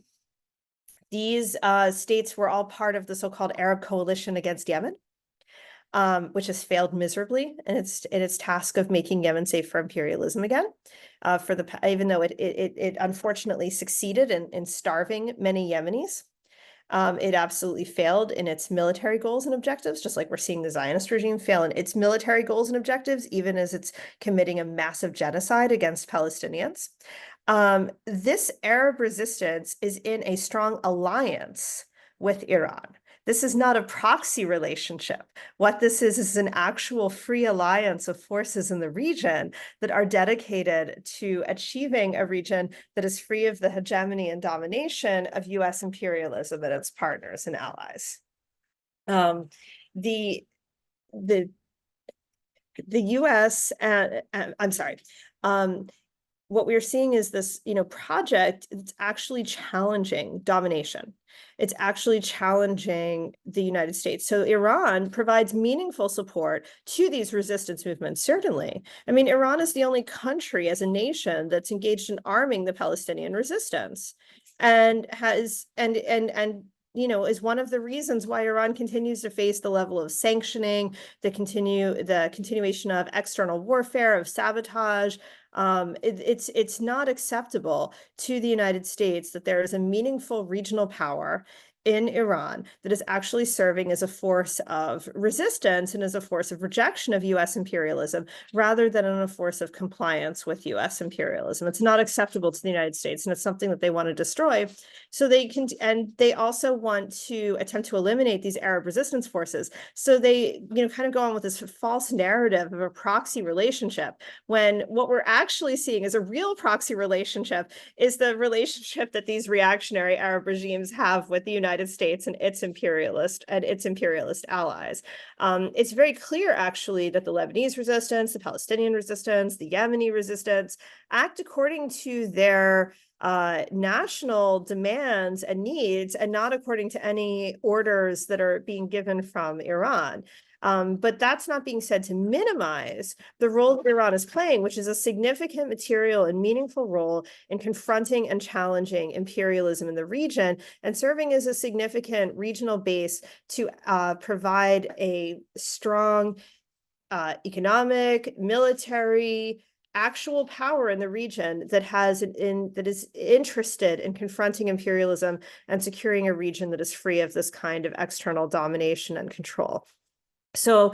These states were all part of the so-called Arab coalition against Yemen, which has failed miserably in its task of making Yemen safe for imperialism again. Even though it unfortunately succeeded in starving many Yemenis. It absolutely failed in its military goals and objectives, just like we're seeing the Zionist regime fail in its military goals and objectives, even as it's committing a massive genocide against Palestinians. This Arab resistance is in a strong alliance with Iran. This is not a proxy relationship. What this is an actual free alliance of forces in the region that are dedicated to achieving a region that is free of the hegemony and domination of US imperialism and its partners and allies. The US, I'm sorry, what we're seeing is this, project that's actually challenging domination. It's actually challenging the United States. So Iran provides meaningful support to these resistance movements, certainly. I mean, Iran is the only country as a nation that's engaged in arming the Palestinian resistance, and has is one of the reasons why Iran continues to face the level of sanctioning, the continuation of external warfare, of sabotage. It's not acceptable to the United States that there is a meaningful regional power in Iran that is actually serving as a force of resistance and as a force of rejection of US imperialism, rather than a force of compliance with US imperialism. It's not acceptable to the United States, and it's something that they want to destroy. So they also want to attempt to eliminate these Arab resistance forces. So they, kind of go on with this false narrative of a proxy relationship, when what we're actually seeing is a real proxy relationship is the relationship that these reactionary Arab regimes have with the United States and its imperialist allies. It's very clear, actually, that the Lebanese resistance, the Palestinian resistance, the Yemeni resistance act according to their national demands and needs, and not according to any orders that are being given from Iran. But that's not being said to minimize the role that Iran is playing, which is a significant material and meaningful role in confronting and challenging imperialism in the region, and serving as a significant regional base to provide a strong economic, military, actual power in the region that that is interested in confronting imperialism and securing a region that is free of this kind of external domination and control. So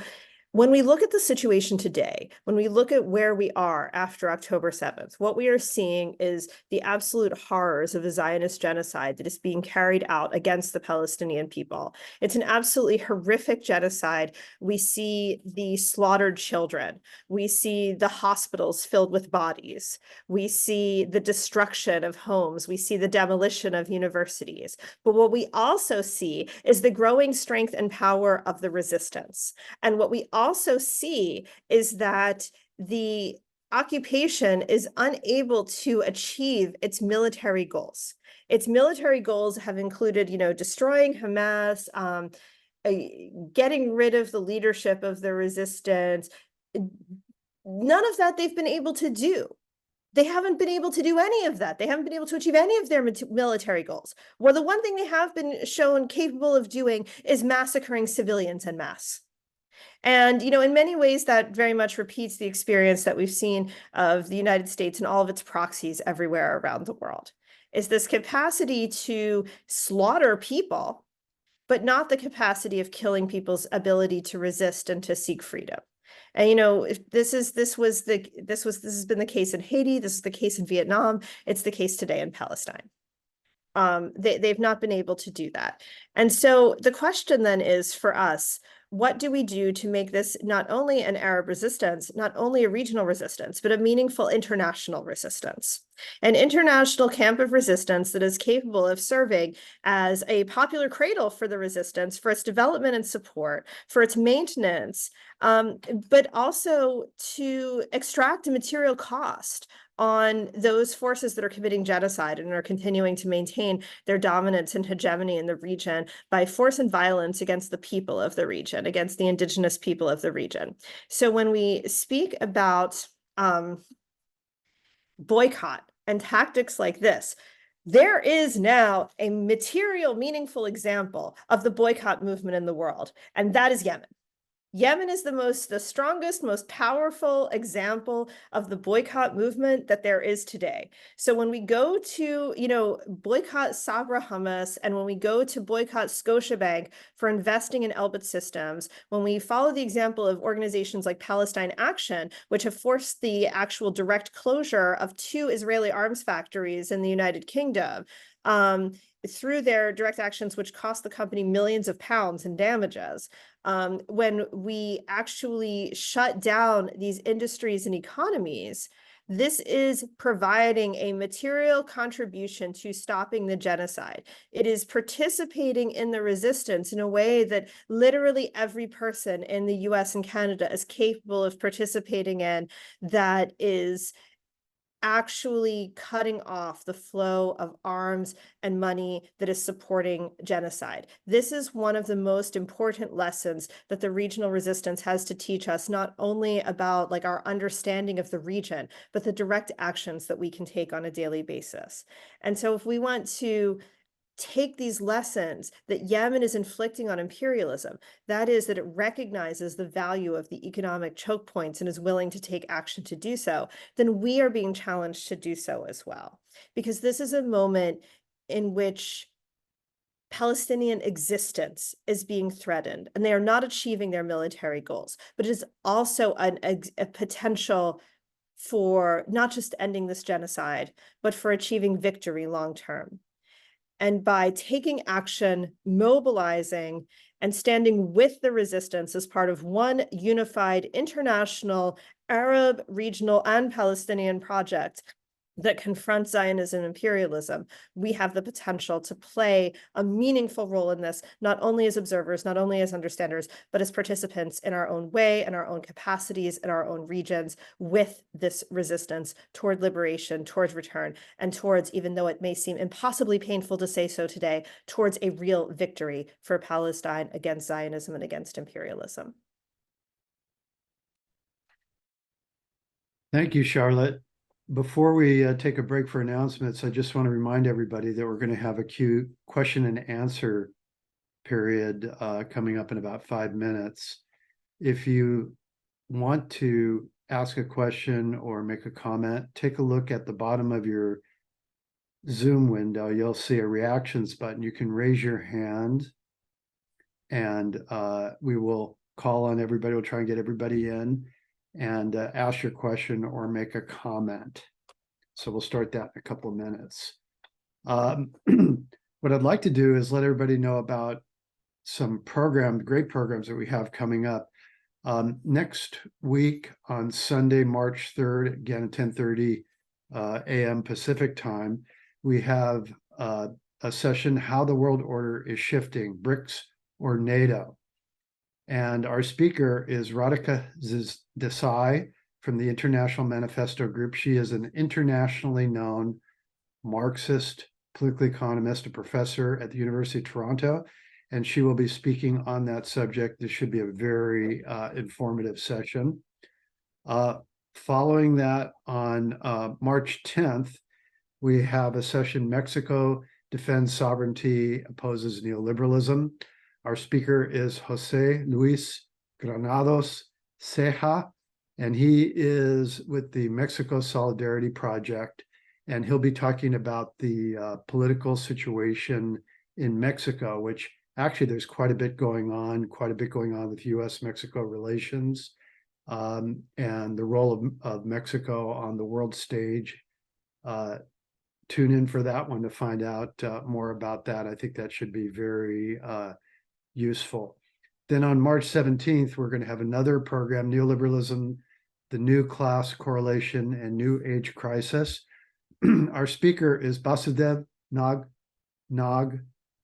when we look at the situation today, when we look at where we are after October 7th, what we are seeing is the absolute horrors of a Zionist genocide that is being carried out against the Palestinian people. It's an absolutely horrific genocide. We see the slaughtered children. We see the hospitals filled with bodies. We see the destruction of homes. We see the demolition of universities. But what we also see is the growing strength and power of the resistance. And what we also see is that the occupation is unable to achieve its military goals. Its military goals have included, destroying Hamas, getting rid of the leadership of the resistance. None of that they've been able to do. They haven't been able to do any of that. They haven't been able to achieve any of their military goals. Well, the one thing they have been shown capable of doing is massacring civilians en masse. And, in many ways, that very much repeats the experience that we've seen of the United States and all of its proxies everywhere around the world, is this capacity to slaughter people, but not the capacity of killing people's ability to resist and to seek freedom. And this has been the case in Haiti. This is the case in Vietnam. It's the case today in Palestine. They've not been able to do that. And so the question then is for us, what do we do to make this not only an Arab resistance, not only a regional resistance, but a meaningful international resistance? An international camp of resistance that is capable of serving as a popular cradle for the resistance, for its development and support, for its maintenance, but also to extract a material cost on those forces that are committing genocide and are continuing to maintain their dominance and hegemony in the region by force and violence against the people of the region, against the indigenous people of the region. So when we speak about boycott and tactics like this, there is now a material, meaningful example of the boycott movement in the world, and that is Yemen. Yemen is the strongest, most powerful example of the boycott movement that there is today. So when we go to, boycott Sabra Hummus, and when we go to boycott Scotiabank for investing in Elbit systems, when we follow the example of organizations like Palestine Action, which have forced the actual direct closure of 2 Israeli arms factories in the United Kingdom, through their direct actions, which cost the company millions of pounds in damages, when we actually shut down these industries and economies, this is providing a material contribution to stopping the genocide. It is participating in the resistance in a way that literally every person in the US and Canada is capable of participating in, that is actually cutting off the flow of arms and money that is supporting genocide. This is one of the most important lessons that the regional resistance has to teach us, not only about our understanding of the region, but the direct actions that we can take on a daily basis. And so if we want to take these lessons that Yemen is inflicting on imperialism, that is, that it recognizes the value of the economic choke points and is willing to take action to do so, then we are being challenged to do so as well. Because this is a moment in which Palestinian existence is being threatened, and they are not achieving their military goals, but it is also a potential for not just ending this genocide, but for achieving victory long term. And by taking action, mobilizing, and standing with the resistance as part of one unified international Arab, regional, and Palestinian project that confronts Zionism and imperialism, we have the potential to play a meaningful role in this, not only as observers, not only as understanders, but as participants in our own way, in our own capacities, in our own regions, with this resistance toward liberation, towards return, and towards, even though it may seem impossibly painful to say so today, towards a real victory for Palestine against Zionism and against imperialism. Thank you, Charlotte. Before we take a break for announcements, I just want to remind everybody that we're going to have a question and answer period coming up in about 5 minutes. If you want to ask a question or make a comment, take a look at the bottom of your Zoom window. You'll see a reactions button. You can raise your hand and we will call on everybody. We'll try and get everybody in and ask your question or make a comment. So we'll start that in a couple of minutes. What I'd like to do is let everybody know about some great programs that we have coming up. Next week on Sunday, March 3rd, again at 10:30 a.m. Pacific time, we have a session, How the World Order is Shifting, BRICS or NATO. And our speaker is Radhika Desai from the International Manifesto Group. She is an internationally known Marxist political economist, a professor at the University of Toronto, and she will be speaking on that subject. This should be a very informative session. Following that, on March 10th, we have a session, Mexico Defends Sovereignty, Opposes Neoliberalism. Our speaker is Jose Luis Granados Ceja, and he is with the Mexico Solidarity Project, and he'll be talking about the political situation in Mexico, which actually there's quite a bit going on with US-Mexico relations, and the role of Mexico on the world stage. Tune in for that one to find out more about that. I think that should be very useful. Then on March 17th, we're going to have another program, Neoliberalism, the New Class Correlation and New Age Crisis. Our speaker is Basudev Nag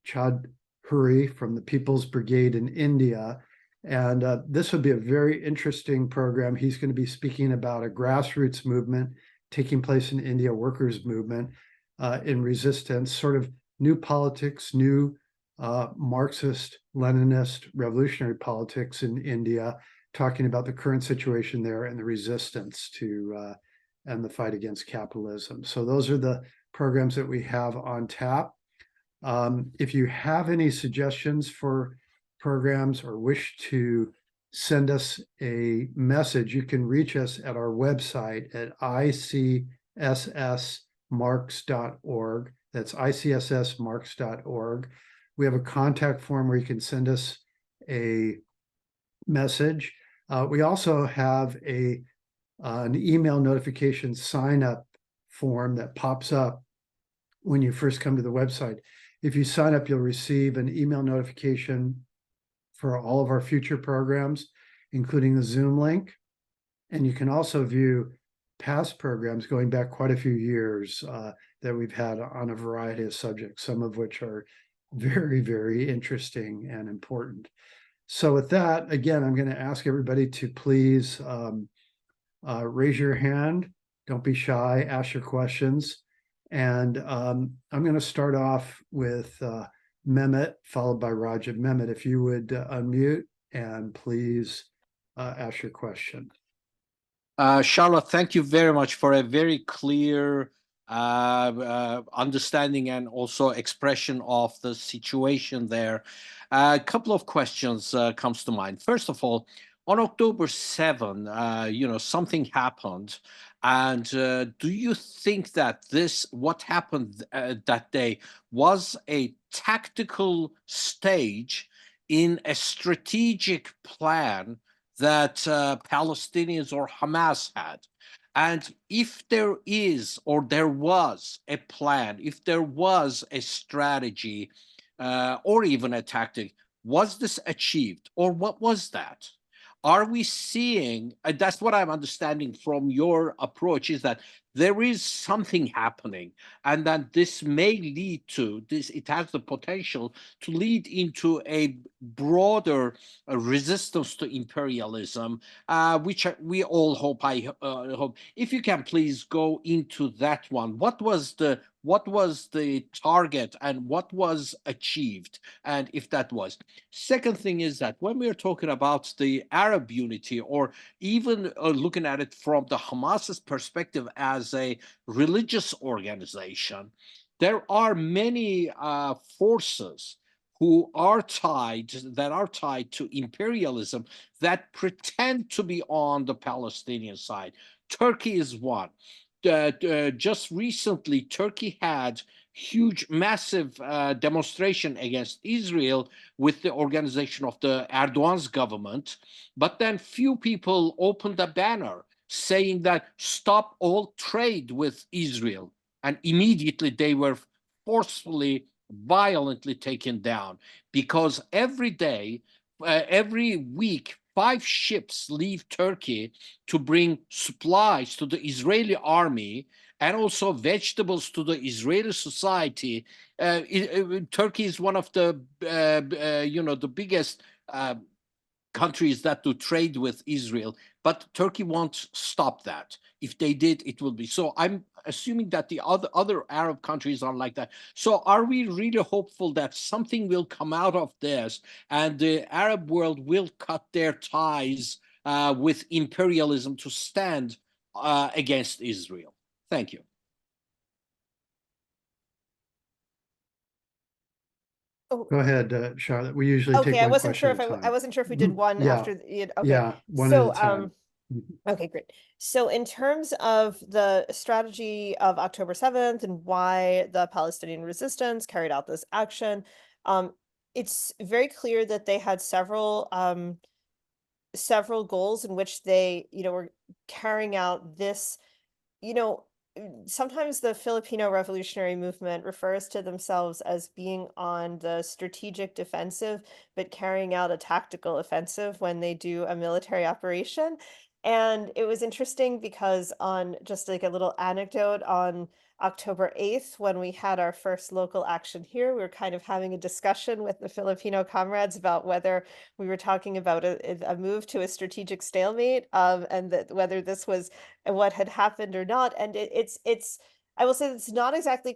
Chaudhuri from the People's Brigade in India. And this would be a very interesting program. He's going to be speaking about a grassroots movement taking place in India, workers' movement in resistance, sort of new politics, new Marxist, Leninist, revolutionary politics in India, talking about the current situation there and the resistance to and the fight against capitalism. So those are the programs that we have on tap. If you have any suggestions for programs or wish to send us a message, you can reach us at our website at ICSSmarks.org. That's ICSSmarks.org. We have a contact form where you can send us a message. We also have an email notification sign-up form that pops up when you first come to the website. If you sign up, you'll receive an email notification for all of our future programs, including the Zoom link. And you can also view past programs going back quite a few years that we've had on a variety of subjects, some of which are very, very interesting and important. So with that, again, I'm going to ask everybody to please raise your hand. Don't be shy. Ask your questions. And I'm going to start off with Mehmet, followed by Rajab. Mehmet, if you would unmute and please ask your question. Charlotte, thank you very much for a very clear understanding and also expression of the situation there. A couple of questions comes to mind. First of all, on October 7, something happened. And do you think that what happened that day was a tactical stage in a strategic plan that Palestinians or Hamas had? And if there is, or there was a plan, if there was a strategy or even a tactic, was this achieved, or what was that? Are we seeing, that's what I'm understanding from your approach, is that there is something happening, and that this may lead to this, it has the potential to lead into a broader resistance to imperialism, which we all hope. I hope if you can please go into that one. What was the target and what was achieved, and if that was. Second thing is that when we are talking about the Arab unity, or even looking at it from the Hamas's perspective as a religious organization, there are many forces that are tied to imperialism, that pretend to be on the Palestinian side. Turkey is one. Just recently, Turkey had huge, massive demonstration against Israel with the organization of the Erdogan's government. But then few people opened a banner saying that stop all trade with Israel. And immediately they were forcefully, violently taken down, because every day, every week, 5 ships leave Turkey to bring supplies to the Israeli army and also vegetables to the Israeli society. Turkey is one of the the biggest countries that do trade with Israel, but Turkey won't stop that. If they did, it will be. So I'm assuming that the other Arab countries are like that. So are we really hopeful that something will come out of this and the Arab world will cut their ties with imperialism to stand against Israel? Thank you. Go ahead, Charlotte. We usually take Okay, I one wasn't sure question if at a I time. wasn't sure if we did one Yeah, after the, okay. yeah, one So, at a time. okay, great. So in terms of the strategy of October 7th and why the Palestinian resistance carried out this action, it's very clear that they had several goals in which they, were carrying out this, you know, sometimes the Filipino revolutionary movement refers to themselves as being on the strategic defensive, but carrying out a tactical offensive when they do a military operation. And it was interesting because, on just like a little anecdote, on October 8th, when we had our first local action here, we were kind of having a discussion with the Filipino comrades about whether we were talking about a move to a strategic stalemate, and that whether this was what had happened or not. And it's I will say it's not exactly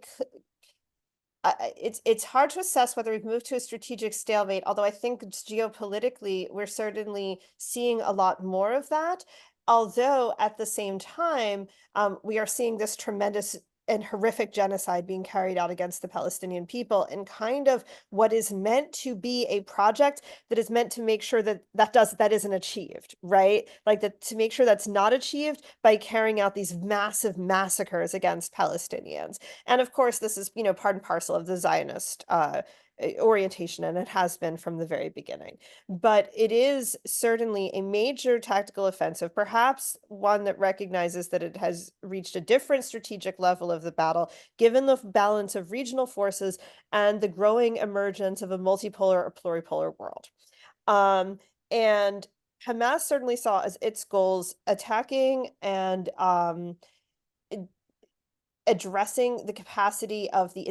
it's hard to assess whether we've moved to a strategic stalemate, although I think geopolitically we're certainly seeing a lot more of that. Although at the same time, we are seeing this tremendous and horrific genocide being carried out against the Palestinian people, and kind of what is meant to be a project that is meant to make sure that that isn't achieved, right? Like, that, to make sure that's not achieved by carrying out these massive massacres against Palestinians. And of course, this is, part and parcel of the Zionist orientation, and it has been from the very beginning. But it is certainly a major tactical offensive, perhaps one that recognizes that it has reached a different strategic level of the battle, given the balance of regional forces and the growing emergence of a multipolar or pluripolar world. And Hamas certainly saw as its goals attacking and addressing the capacity of the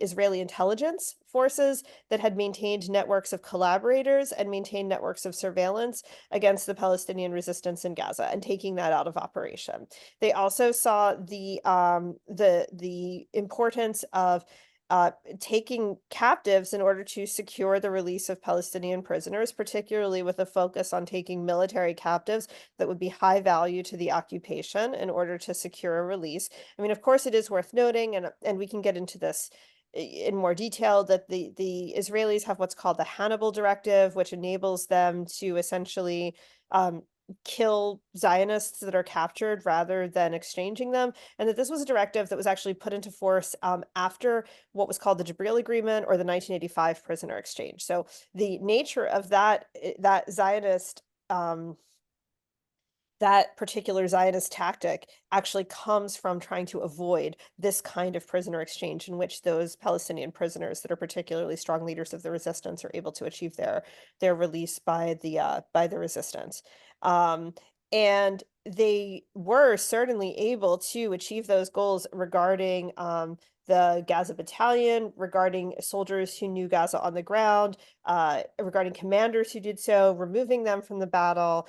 Israeli intelligence forces that had maintained networks of collaborators and maintained networks of surveillance against the Palestinian resistance in Gaza, and taking that out of operation. They also saw the importance of taking captives in order to secure the release of Palestinian prisoners, particularly with a focus on taking military captives that would be high value to the occupation in order to secure a release. I mean, of course, it is worth noting, and we can get into this in more detail, that the Israelis have what's called the Hannibal Directive, which enables them to essentially kill Zionists that are captured rather than exchanging them, and that this was a directive that was actually put into force after what was called the Jibril Agreement, or the 1985 prisoner exchange. So the nature of that Zionist that particular Zionist tactic actually comes from trying to avoid this kind of prisoner exchange, in which those Palestinian prisoners that are particularly strong leaders of the resistance are able to achieve their release by the resistance. And they were certainly able to achieve those goals regarding the Gaza battalion, regarding soldiers who knew Gaza on the ground, regarding commanders who did so, removing them from the battle,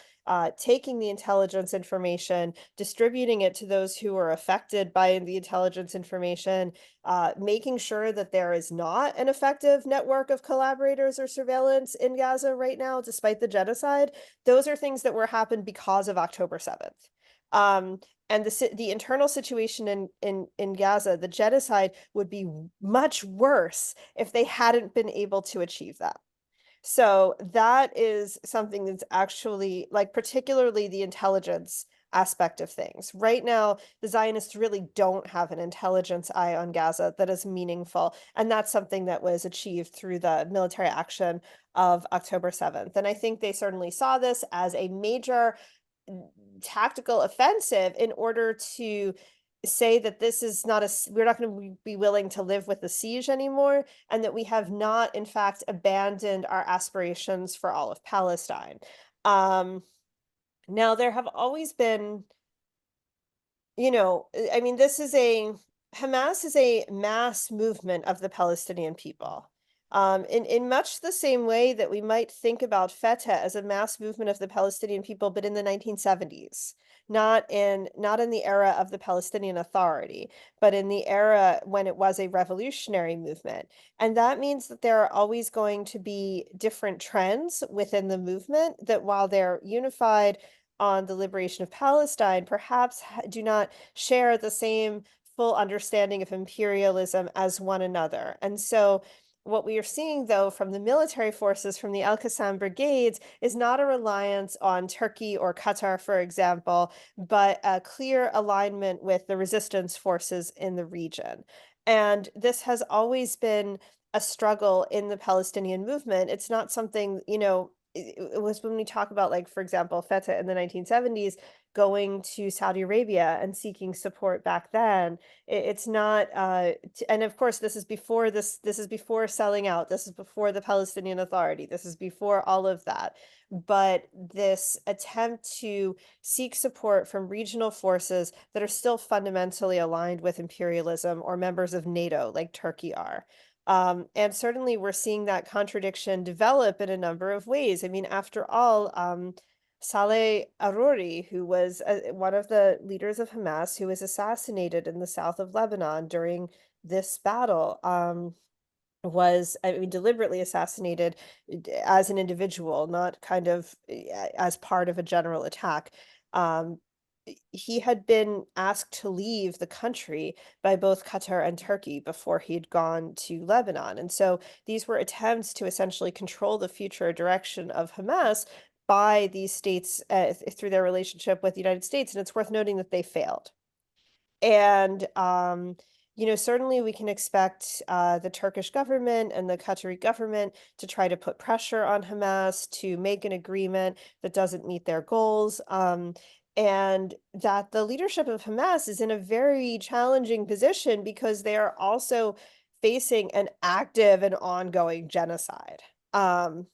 taking the intelligence information, distributing it to those who were affected by the intelligence information, making sure that there is not an effective network of collaborators or surveillance in Gaza right now, despite the genocide. Those are things that were happened because of October 7th. and the internal situation in Gaza, the genocide would be much worse if they hadn't been able to achieve that. So that is something that's actually, like, particularly the intelligence aspect of things. Right now, the Zionists really don't have an intelligence eye on Gaza that is meaningful, and that's something that was achieved through the military action of October 7th. And I think they certainly saw this as a major tactical offensive in order to say that this is not we're not going to be willing to live with the siege anymore, and that we have not in fact abandoned our aspirations for all of Palestine. Now there have always been, I mean, Hamas is a mass movement of the Palestinian people. In much the same way that we might think about Fatah as a mass movement of the Palestinian people, but in the 1970s, not in the era of the Palestinian Authority, but in the era when it was a revolutionary movement. And that means that there are always going to be different trends within the movement that, while they're unified on the liberation of Palestine, perhaps do not share the same full understanding of imperialism as one another. And so what we are seeing, though, from the military forces, from the Al-Qassam brigades, is not a reliance on Turkey or Qatar, for example, but a clear alignment with the resistance forces in the region. And this has always been a struggle in the Palestinian movement. It's not something, it was when we talk about, like, for example, Fatah in the 1970s going to Saudi Arabia and seeking support back then. It's not, and of course, this is before selling out. This is before the Palestinian Authority. This is before all of that. But this attempt to seek support from regional forces that are still fundamentally aligned with imperialism or members of NATO, like Turkey are. And certainly we're seeing that contradiction develop in a number of ways. I mean, after all, Saleh Aruri, who was one of the leaders of Hamas, who was assassinated in the south of Lebanon during this battle, was, I mean, deliberately assassinated as an individual, not kind of as part of a general attack. Um, he had been asked to leave the country by both Qatar and Turkey before he had gone to Lebanon. And so these were attempts to essentially control the future direction of Hamas by these states through their relationship with the United States. And it's worth noting that they failed. And, certainly we can expect the Turkish government and the Qatari government to try to put pressure on Hamas to make an agreement that doesn't meet their goals. And that the leadership of Hamas is in a very challenging position because they are also facing an active and ongoing genocide. And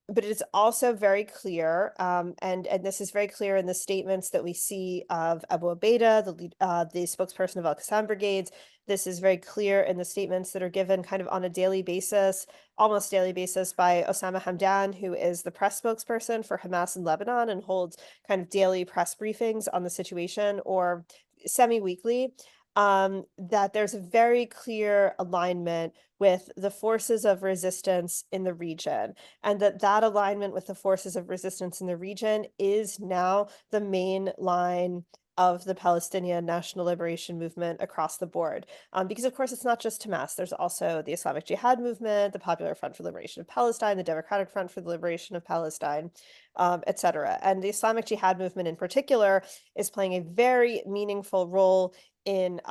but it's also very clear, and this is very clear in the statements that we see of Abu Ubaidah, the spokesperson of Al-Qassam brigades. This is very clear in the statements that are given kind of on a daily basis, almost daily basis, by Osama Hamdan, who is the press spokesperson for Hamas in Lebanon and holds kind of daily press briefings on the situation, or semi-weekly. That there's a very clear alignment with the forces of resistance in the region, and that alignment with the forces of resistance in the region is now the main line of the Palestinian National Liberation Movement across the board. Because of course it's not just Hamas, there's also the Islamic Jihad movement, the Popular Front for Liberation of Palestine, the Democratic Front for the Liberation of Palestine, etc. And the Islamic Jihad movement in particular is playing a very meaningful role in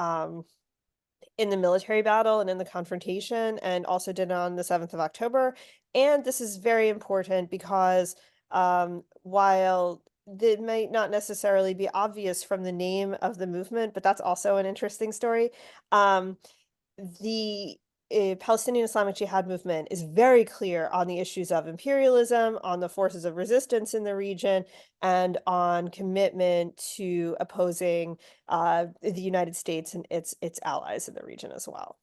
the military battle and in the confrontation, and also did on the 7th of October. And this is very important because while it might not necessarily be obvious from the name of the movement, but that's also an interesting story. The Palestinian Islamic Jihad movement is very clear on the issues of imperialism, on the forces of resistance in the region, and on commitment to opposing the United States and its allies in the region as well.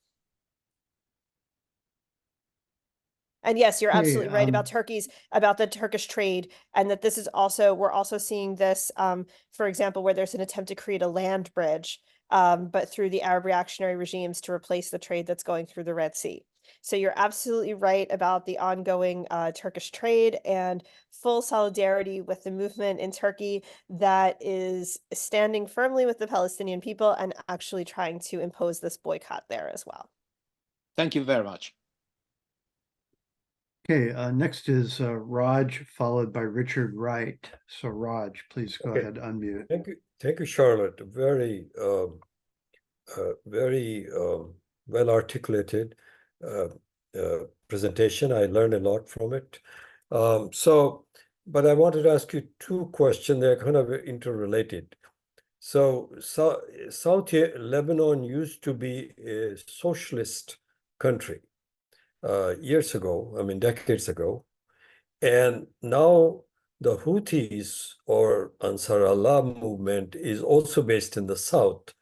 And yes, you're Okay, absolutely right about the Turkish trade, and that this is also, we're also seeing this, for example, where there's an attempt to create a land bridge, but through the Arab reactionary regimes to replace the trade that's going through the Red Sea. So you're absolutely right about the ongoing Turkish trade, and full solidarity with the movement in Turkey that is standing firmly with the Palestinian people and actually trying to impose this boycott there as well. Thank you very much. Okay, next is Raj, followed by Richard Wright. So Raj, please go Okay. ahead, unmute. Thank you, Charlotte. Very well articulated presentation. I learned a lot from it. But I wanted to ask you two questions. They're kind of interrelated. So South Lebanon used to be a socialist country years ago, I mean, decades ago. And now the Houthis or AnsarAllah movement is also based in the south.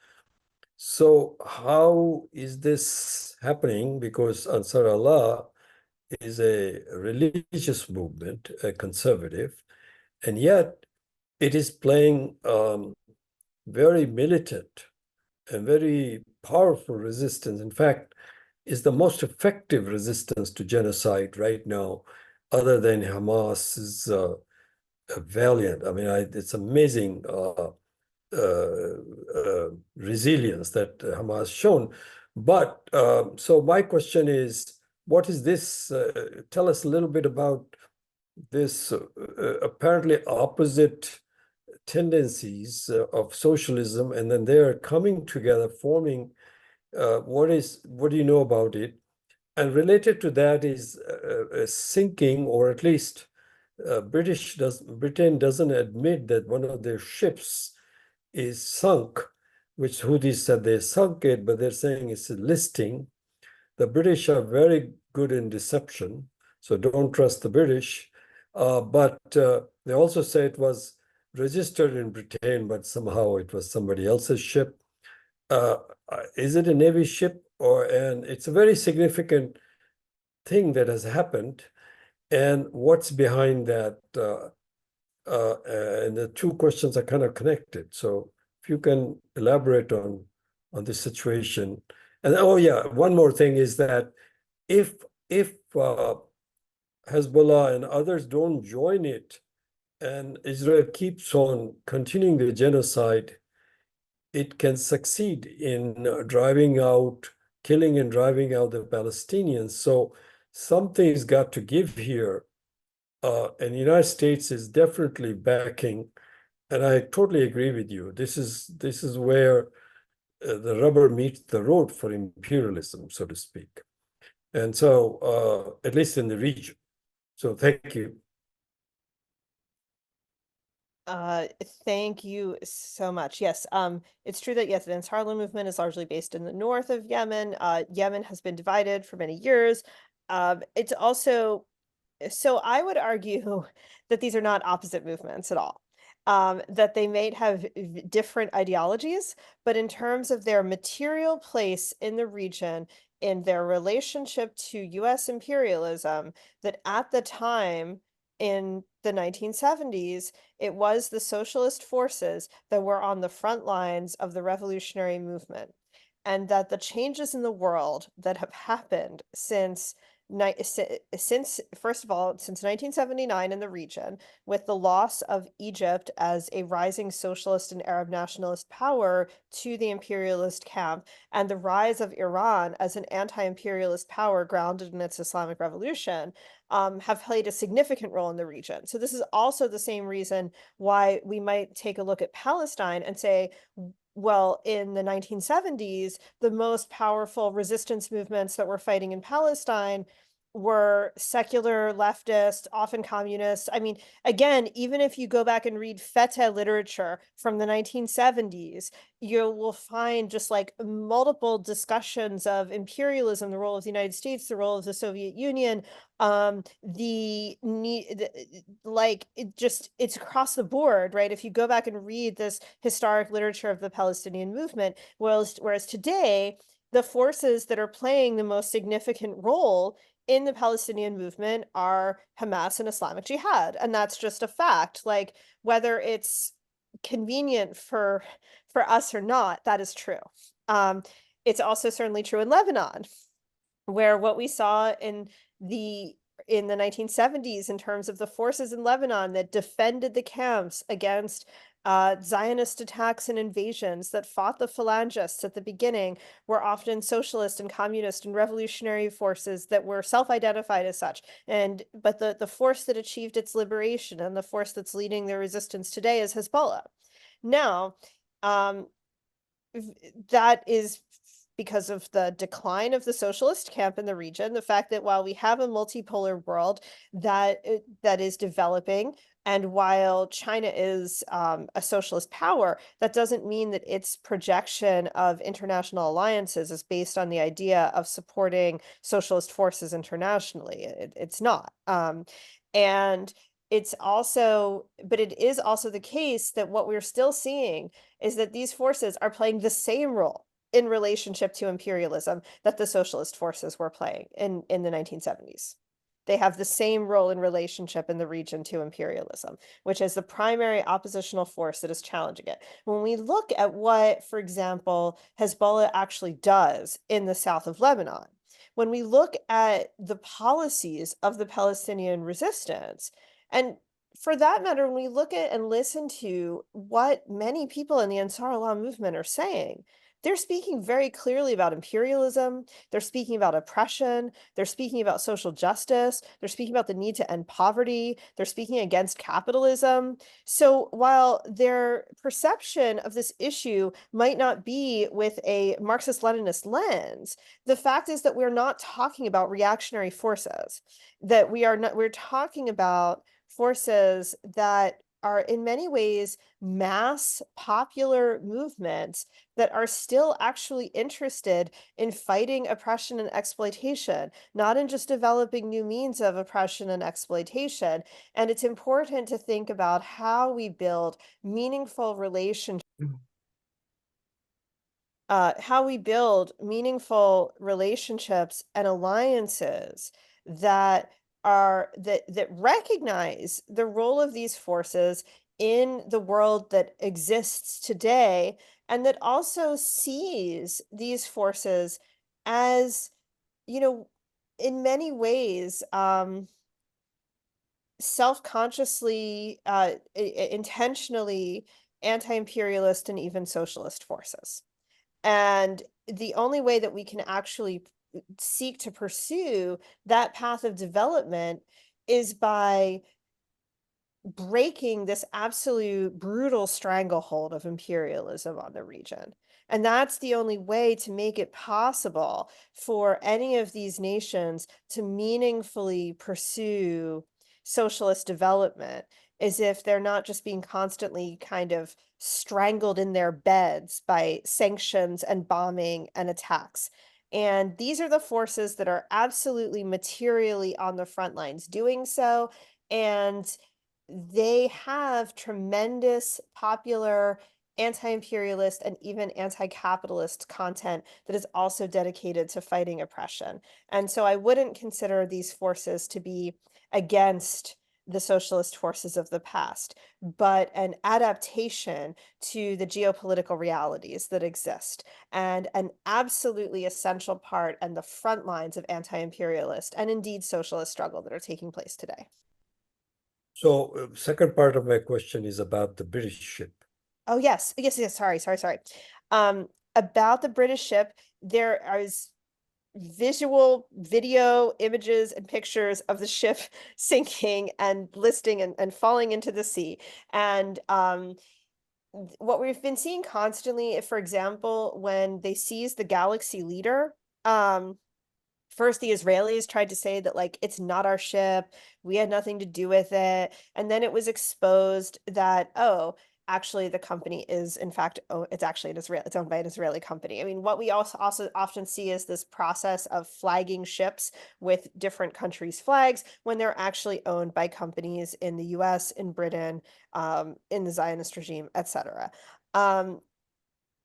So how is this happening? Because AnsarAllah is a religious movement, a conservative, and yet it is playing very militant and very powerful resistance. In fact, is the most effective resistance to genocide right now, other than Hamas's valiant. I mean, it's amazing resilience that Hamas shown. But so my question is, what is this? Tell us a little bit about this apparently opposite tendencies of socialism, and then they're coming together, forming. What do you know about it? And related to that is sinking, or at least Britain doesn't admit that one of their ships is sunk, which Houthis said they sunk it, but they're saying it's a listing. The British are very good in deception, so don't trust the British. But they also say it was registered in Britain, but somehow it was somebody else's ship. Is it a Navy ship? And it's a very significant thing that has happened. And what's behind that? And the two questions are kind of connected. So if you can elaborate on this situation. And oh yeah, one more thing is that if Hezbollah and others don't join it, and Israel keeps on continuing the genocide, it can succeed in killing and driving out the Palestinians. So something's got to give here. And the United States is definitely backing, and I totally agree with you. This is where the rubber meets the road for imperialism, so to speak. And so, at least in the region. So thank you. Thank you so much. Yes, it's true that yes, the AnsarAllah movement is largely based in the north of Yemen. Yemen has been divided for many years. It's also, so I would argue that these are not opposite movements at all. That they may have different ideologies, but in terms of their material place in the region, in their relationship to US imperialism, that at the time in the 1970s, it was the socialist forces that were on the front lines of the revolutionary movement. And that the changes in the world that have happened since first of all, since 1979 in the region, with the loss of Egypt as a rising socialist and Arab nationalist power to the imperialist camp, and the rise of Iran as an anti-imperialist power grounded in its Islamic revolution, have played a significant role in the region. So this is also the same reason why we might take a look at Palestine and say, well, in the 1970s, the most powerful resistance movements that were fighting in Palestine were secular, leftist, often communist. I mean, again, even if you go back and read Feta literature from the 1970s, you will find just like multiple discussions of imperialism, the role of the United States, the role of the Soviet Union, the need, like it's across the board, right? If you go back and read this historic literature of the Palestinian movement, whereas today, the forces that are playing the most significant role in the Palestinian movement are Hamas and Islamic Jihad. And that's just a fact. Like, whether it's convenient for us or not, that is true. It's also certainly true in Lebanon. where what we saw in the 1970s in terms of the forces in Lebanon that defended the camps against Zionist attacks and invasions, that fought the phalangists at the beginning, were often socialist and communist and revolutionary forces that were self-identified as such. But the force that achieved its liberation and the force that's leading the resistance today is Hezbollah. Now, that is because of the decline of the socialist camp in the region, the fact that while we have a multipolar world that is developing, and while China is a socialist power, that doesn't mean that its projection of international alliances is based on the idea of supporting socialist forces internationally. It's not. And it is also the case that what we're still seeing is that these forces are playing the same role in relationship to imperialism that the socialist forces were playing in the 1970s. They have the same role in relationship in the region to imperialism, which is the primary oppositional force that is challenging it. When we look at what, for example, Hezbollah actually does in the south of Lebanon, when we look at the policies of the Palestinian resistance, and for that matter, when we look at and listen to what many people in the AnsarAllah movement are saying, they're speaking very clearly about imperialism. They're speaking about oppression. They're speaking about social justice. They're speaking about the need to end poverty. They're speaking against capitalism. So while their perception of this issue might not be with a Marxist-Leninist lens, the fact is that we're not talking about reactionary forces, that we're talking about forces that are in many ways mass popular movements that are still actually interested in fighting oppression and exploitation, not in just developing new means of oppression and exploitation. And it's important to think about how we build meaningful relationships and alliances that recognize the role of these forces in the world that exists today, and that also sees these forces as, in many ways, self-consciously, intentionally anti-imperialist and even socialist forces. And the only way that we can actually seek to pursue that path of development is by breaking this absolute brutal stranglehold of imperialism on the region. And that's the only way to make it possible for any of these nations to meaningfully pursue socialist development, is if they're not just being constantly kind of strangled in their beds by sanctions and bombing and attacks. And these are the forces that are absolutely materially on the front lines doing so. And they have tremendous popular anti-imperialist and even anti-capitalist content that is also dedicated to fighting oppression. And so I wouldn't consider these forces to be against the socialist forces of the past, but an adaptation to the geopolitical realities that exist, and an absolutely essential part and the front lines of anti-imperialist and indeed socialist struggle that are taking place today. So, second part of my question is about the British ship. Oh, yes. Sorry. About the British ship, there is video, images, and pictures of the ship sinking and listing and falling into the sea. And what we've been seeing constantly, for example, when they seized the Galaxy Leader, first, the Israelis tried to say that, like, it's not our ship, we had nothing to do with it. And then it was exposed that, oh, actually the company is, in fact, it's actually it's owned by an Israeli company. I mean, what we also often see is this process of flagging ships with different countries' flags when they're actually owned by companies in the US, in Britain, in the Zionist regime, etc.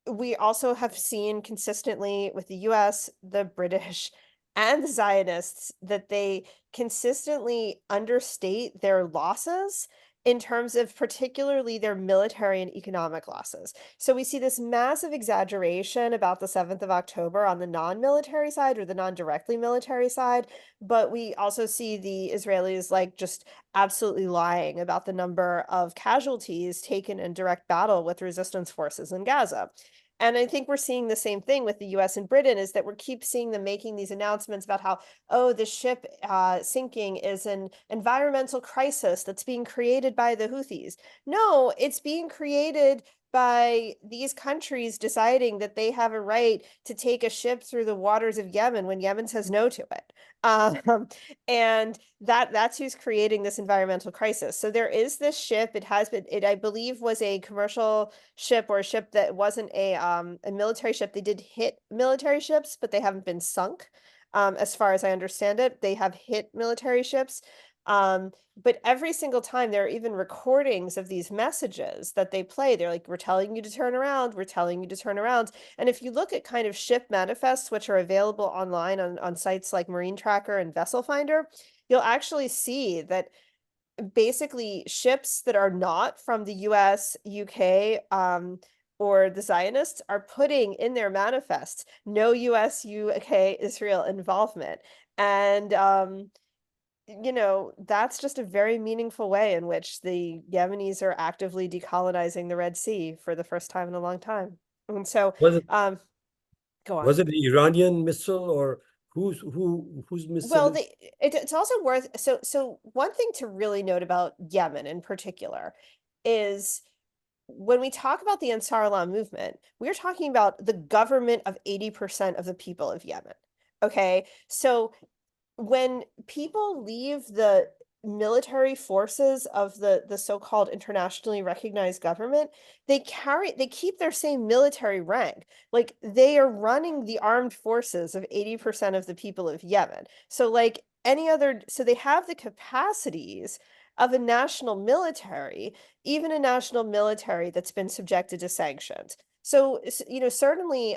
We also have seen consistently with the US, the British, and the Zionists that they consistently understate their losses in terms of particularly their military and economic losses. So we see this massive exaggeration about the 7th of October on the non-military side or the non-directly military side, but we also see the Israelis like just absolutely lying about the number of casualties taken in direct battle with resistance forces in Gaza. And I think we're seeing the same thing with the US and Britain, is that we keep seeing them making these announcements about how, oh, the ship sinking is an environmental crisis that's being created by the Houthis. No, it's being created by these countries deciding that they have a right to take a ship through the waters of Yemen when Yemen says no to it. And that's who's creating this environmental crisis. So there is this ship. It has been, it I believe was a commercial ship or a ship that wasn't a military ship. They did hit military ships, but they haven't been sunk. As far as I understand it, they have hit military ships. But every single time there are even recordings of these messages that they play. They're like, we're telling you to turn around, we're telling you to turn around. And if you look at kind of ship manifests, which are available online on sites like Marine Tracker and Vessel Finder, you'll actually see that basically ships that are not from the US, UK, or the Zionists are putting in their manifests no US, UK, Israel involvement. And you know, that's just a very meaningful way in which the Yemenis are actively decolonizing the Red Sea for the first time in a long time. And so, Was it go on. was it an Iranian missile, or whose missile? Well, it's also worth so one thing to really note about Yemen in particular is when we talk about the AnsarAllah movement, we're talking about the government of 80% of the people of Yemen. Okay, so when people leave the military forces of the so-called internationally recognized government, they keep their same military rank. Like they are running the armed forces of 80% of the people of Yemen. So like any other, so they have the capacities of a national military, even a national military that's been subjected to sanctions. So, you know, certainly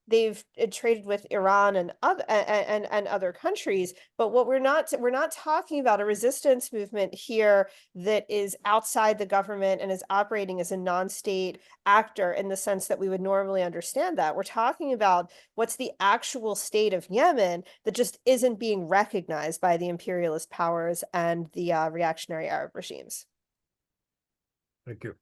they've traded with Iran and other countries, but what we're not talking about a resistance movement here that is outside the government and is operating as a non-state actor in the sense that we would normally understand that. We're talking about what's the actual state of Yemen that just isn't being recognized by the imperialist powers and the reactionary Arab regimes. Thank you.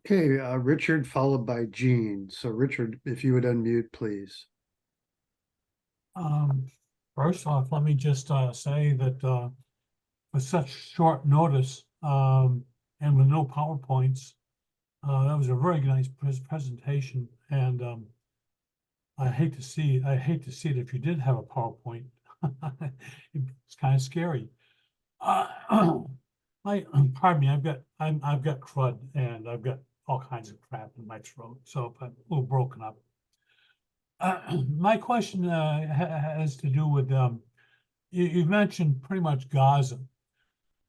Okay, Richard, followed by Jean. So Richard, if you would unmute, please. First off, let me just say that with such short notice and with no PowerPoints, that was a very nice presentation. And I hate to see it if you did have a PowerPoint. It's kind of scary. Pardon me, I've got crud and I've got all kinds of crap in my throat, so I'm a little broken up. My question has to do with you mentioned pretty much Gaza,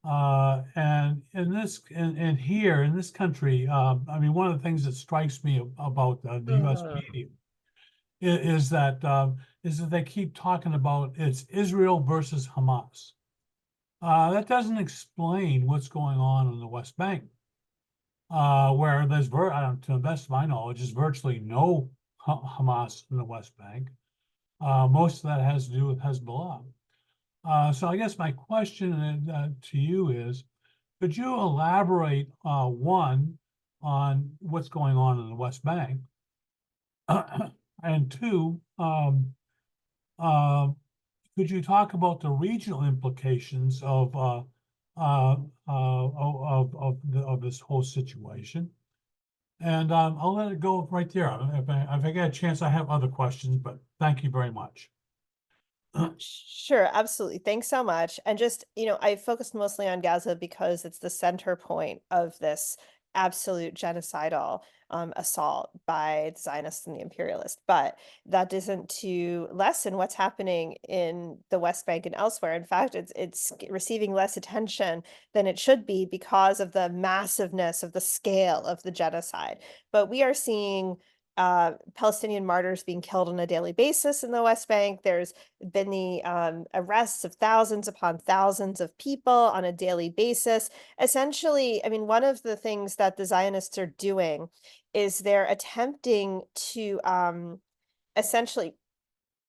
and in here in this country, I mean, one of the things that strikes me about the U.S. media is that they keep talking about it's Israel versus Hamas. That doesn't explain what's going on the West Bank, where there's to the best of my knowledge, is virtually no Hamas in the West Bank. Most of that has to do with Hezbollah. So I guess my question to you is, could you elaborate, one, on what's going on in the West Bank, and two, could you talk about the regional implications of this whole situation? And I'll let it go right there. If I get a chance, I have other questions, but thank you very much. Sure, absolutely. Thanks so much. And just, you know, I focused mostly on Gaza because it's the center point of this absolute genocidal assault by the Zionists and the imperialists. But that isn't to lessen what's happening in the West Bank and elsewhere. In fact, it's receiving less attention than it should be because of the massiveness of the scale of the genocide. But we are seeing Palestinian martyrs being killed on a daily basis in the West Bank. There's been the arrests of thousands upon thousands of people on a daily basis. Essentially, I mean, one of the things that the Zionists are doing is they're attempting to essentially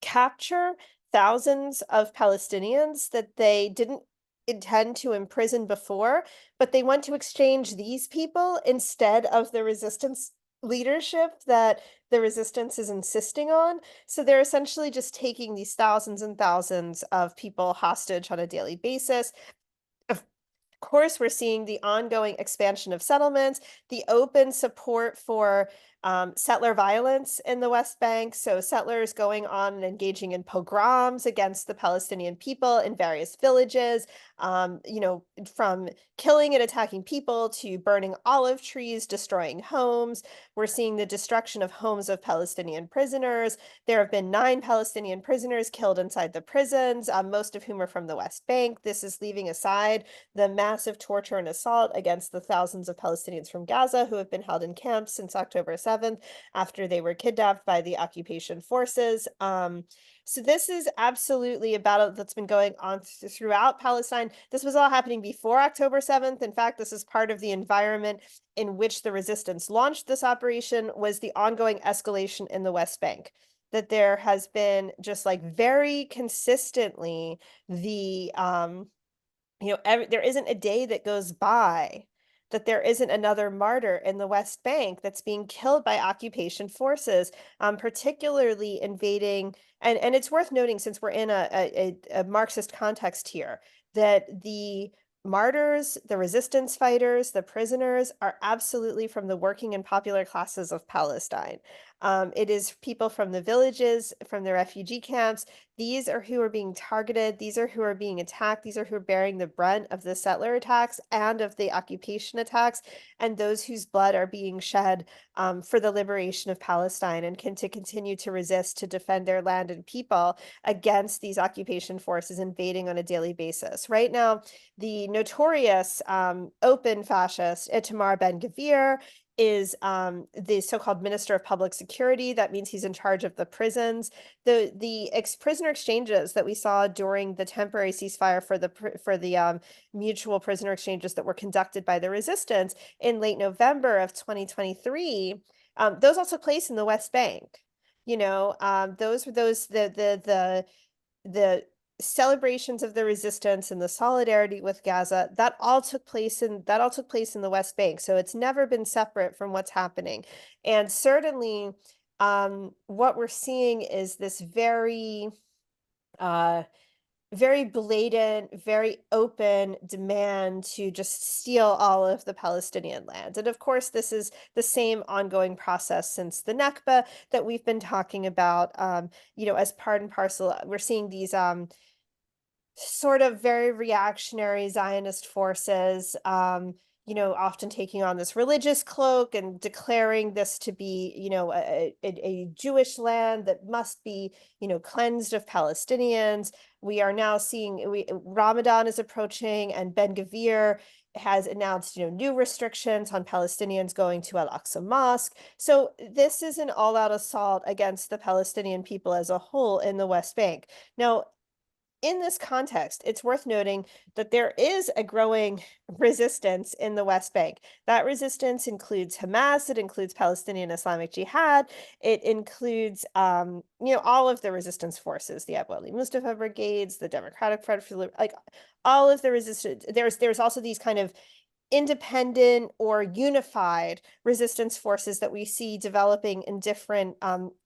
capture thousands of Palestinians that they didn't intend to imprison before, but they want to exchange these people instead of the resistance leadership that the resistance is insisting on. So they're essentially just taking these thousands and thousands of people hostage on a daily basis. Of course, we're seeing the ongoing expansion of settlements, the open support for settler violence in the West Bank. So settlers going on and engaging in pogroms against the Palestinian people in various villages, you know, from killing and attacking people to burning olive trees, destroying homes. We're seeing the destruction of homes of Palestinian prisoners. There have been 9 Palestinian prisoners killed inside the prisons, most of whom are from the West Bank. This is leaving aside the massive torture and assault against the thousands of Palestinians from Gaza who have been held in camps since October 7th after they were kidnapped by the occupation forces. So this is absolutely a battle that's been going on throughout Palestine. This was all happening before October 7th. In fact, this is part of the environment in which the resistance launched this operation, was the ongoing escalation in the West Bank. That there has been just like very consistently the you know, there isn't a day that goes by that there isn't another martyr in the West Bank that's being killed by occupation forces, particularly invading. And it's worth noting, since we're in a Marxist context here, that the martyrs, the resistance fighters, the prisoners are absolutely from the working and popular classes of Palestine. It is people from the villages, from the refugee camps. These are who are being targeted. These are who are being attacked. These are who are bearing the brunt of the settler attacks and of the occupation attacks, and those whose blood are being shed for the liberation of Palestine and to continue to resist, to defend their land and people against these occupation forces invading on a daily basis. Right now, the notorious open fascist Itamar Ben-Gvir is the so-called Minister of Public Security. That means he's in charge of the prisons. The prisoner exchanges that we saw during the temporary ceasefire for the mutual prisoner exchanges that were conducted by the resistance in late November of 2023, those all took place in the West Bank. You know, those were the celebrations of the resistance and the solidarity with Gaza, that all took place in the West Bank. So it's never been separate from what's happening. And certainly what we're seeing is this very very blatant, very open demand to just steal all of the Palestinian land. And of course, this is the same ongoing process since the Nakba that we've been talking about, you know, as part and parcel. We're seeing these sort of very reactionary Zionist forces, you know, often taking on this religious cloak and declaring this to be, you know, a Jewish land that must be, you know, cleansed of Palestinians. We are now seeing Ramadan is approaching, and Ben-Gvir has announced, you know, new restrictions on Palestinians going to Al-Aqsa Mosque. So this is an all-out assault against the Palestinian people as a whole in the West Bank. Now, in this context, it's worth noting that there is a growing resistance in the West Bank. That resistance includes Hamas, it includes Palestinian Islamic Jihad, it includes, you know, all of the resistance forces, the Abu Ali Mustafa brigades, the Democratic Front for like all of the resistance. There's also these kind of independent or unified resistance forces that we see developing in different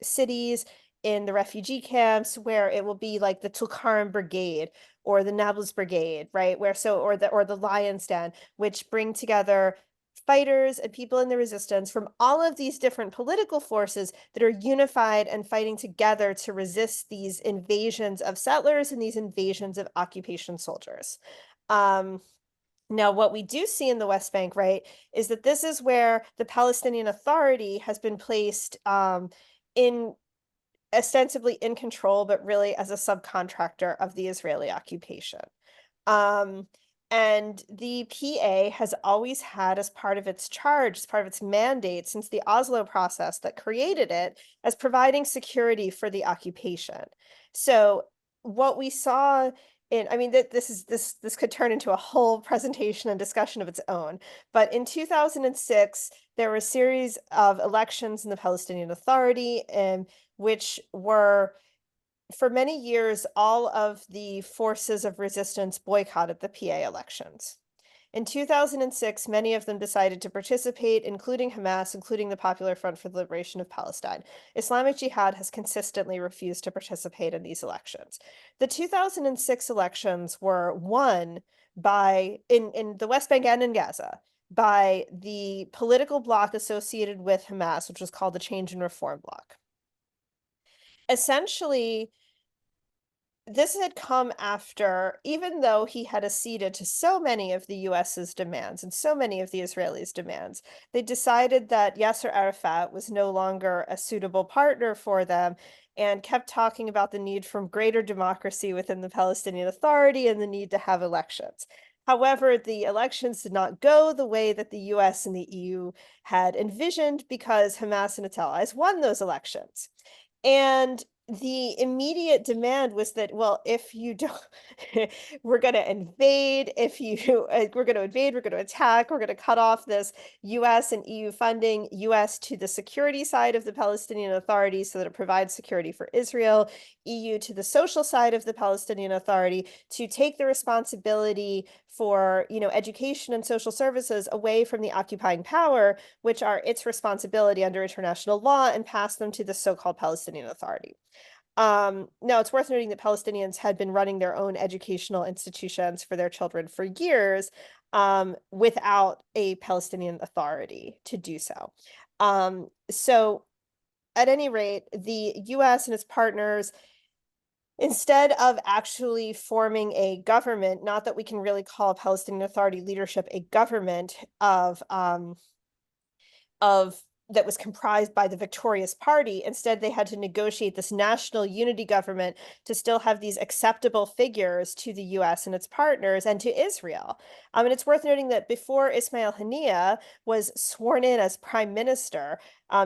cities, in the refugee camps, where it will be like the Tulkarm Brigade or the Nablus Brigade, right? Or the Lion's Den, which bring together fighters and people in the resistance from all of these different political forces that are unified and fighting together to resist these invasions of settlers and these invasions of occupation soldiers. Now, what we do see in the West Bank, right, is that this is where the Palestinian Authority has been placed in ostensibly in control, but really as a subcontractor of the Israeli occupation. And the PA has always had as part of its charge, as part of its mandate since the Oslo process that created it, as providing security for the occupation. So what we saw I mean, this could turn into a whole presentation and discussion of its own. But in 2006, there were a series of elections in the Palestinian Authority, which were, for many years, all of the forces of resistance boycotted the PA elections. In 2006, many of them decided to participate, including Hamas, including the Popular Front for the Liberation of Palestine. Islamic Jihad has consistently refused to participate in these elections. The 2006 elections were won in the West Bank and in Gaza by the political bloc associated with Hamas, which was called the Change and Reform Bloc. Essentially, this had come after, even though he had acceded to so many of the US's demands and so many of the Israelis' demands, they decided that Yasser Arafat was no longer a suitable partner for them and kept talking about the need for greater democracy within the Palestinian Authority and the need to have elections. However, the elections did not go the way that the US and the EU had envisioned because Hamas and its allies won those elections. And the immediate demand was that, well, if you don't, we're going to invade. We're going to invade, we're going to attack, we're going to cut off this US and EU funding, US to the security side of the Palestinian Authority so that it provides security for Israel, EU to the social side of the Palestinian Authority to take the responsibility for, education and social services away from the occupying power, which are its responsibility under international law, and pass them to the so-called Palestinian Authority. Now, it's worth noting that Palestinians had been running their own educational institutions for their children for years, without a Palestinian Authority to do so. So at any rate, the US and its partners, instead of actually forming a government, not that we can really call Palestinian Authority leadership a government of that was comprised by the victorious party. Instead, they had to negotiate this national unity government to still have these acceptable figures to the US and its partners and to Israel. And it's worth noting that before Ismail Haniyeh was sworn in as prime minister,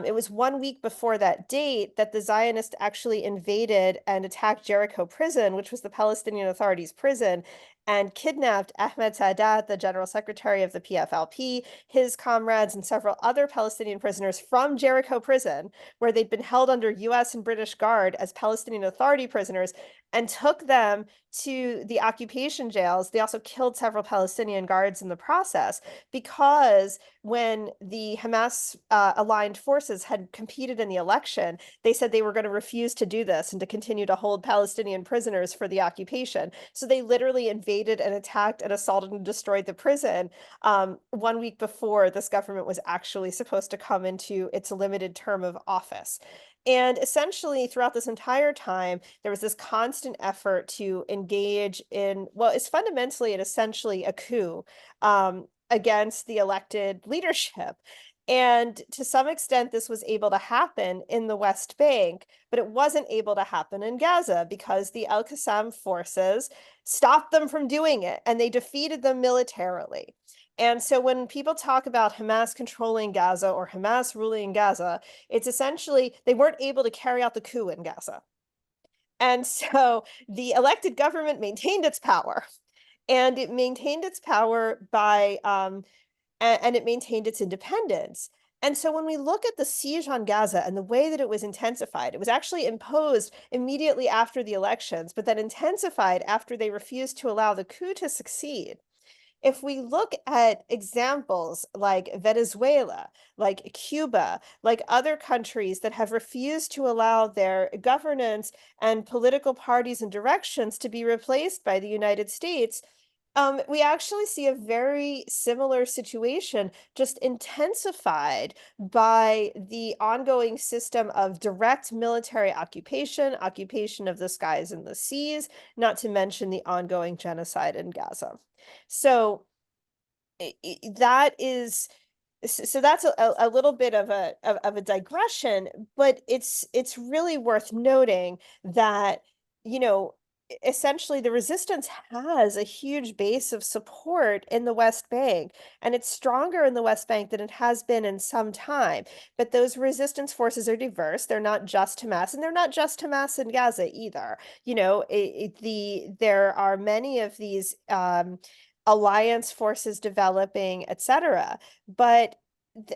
it was 1 week before that date that the Zionists actually invaded and attacked Jericho prison, which was the Palestinian Authority's prison, and kidnapped Ahmed Sadat, the general secretary of the PFLP, his comrades, and several other Palestinian prisoners from Jericho prison, where they'd been held under US and British guard as Palestinian Authority prisoners, and took them to the occupation jails. They also killed several Palestinian guards in the process, because when the Hamas aligned forces had competed in the election, they said they were going to refuse to do this and to continue to hold Palestinian prisoners for the occupation. So they literally invaded and attacked and assaulted and destroyed the prison 1 week before this government was actually supposed to come into its limited term of office. And essentially, throughout this entire time, there was this constant effort to engage in what is fundamentally and essentially a coup against the elected leadership. And to some extent, this was able to happen in the West Bank, but it wasn't able to happen in Gaza because the Al-Qassam forces stopped them from doing it, and they defeated them militarily. And so when people talk about Hamas controlling Gaza or Hamas ruling Gaza, it's essentially they weren't able to carry out the coup in Gaza. And so the elected government maintained its power, and it maintained its power by and it maintained its independence. And so when we look at the siege on Gaza and the way that it was intensified, it was actually imposed immediately after the elections, but then intensified after they refused to allow the coup to succeed. If we look at examples like Venezuela, like Cuba, like other countries that have refused to allow their governance and political parties and directions to be replaced by the United States, we actually see a very similar situation, just intensified by the ongoing system of direct military occupation, occupation of the skies and the seas, not to mention the ongoing genocide in Gaza. So that is, so that's a little bit of a digression, but it's really worth noting that, essentially the resistance has a huge base of support in the West Bank, and it's stronger in the West Bank than it has been in some time. But those resistance forces are diverse. They're not just Hamas, and they're not just Hamas in Gaza either. You know, there are many of these alliance forces developing, etc. But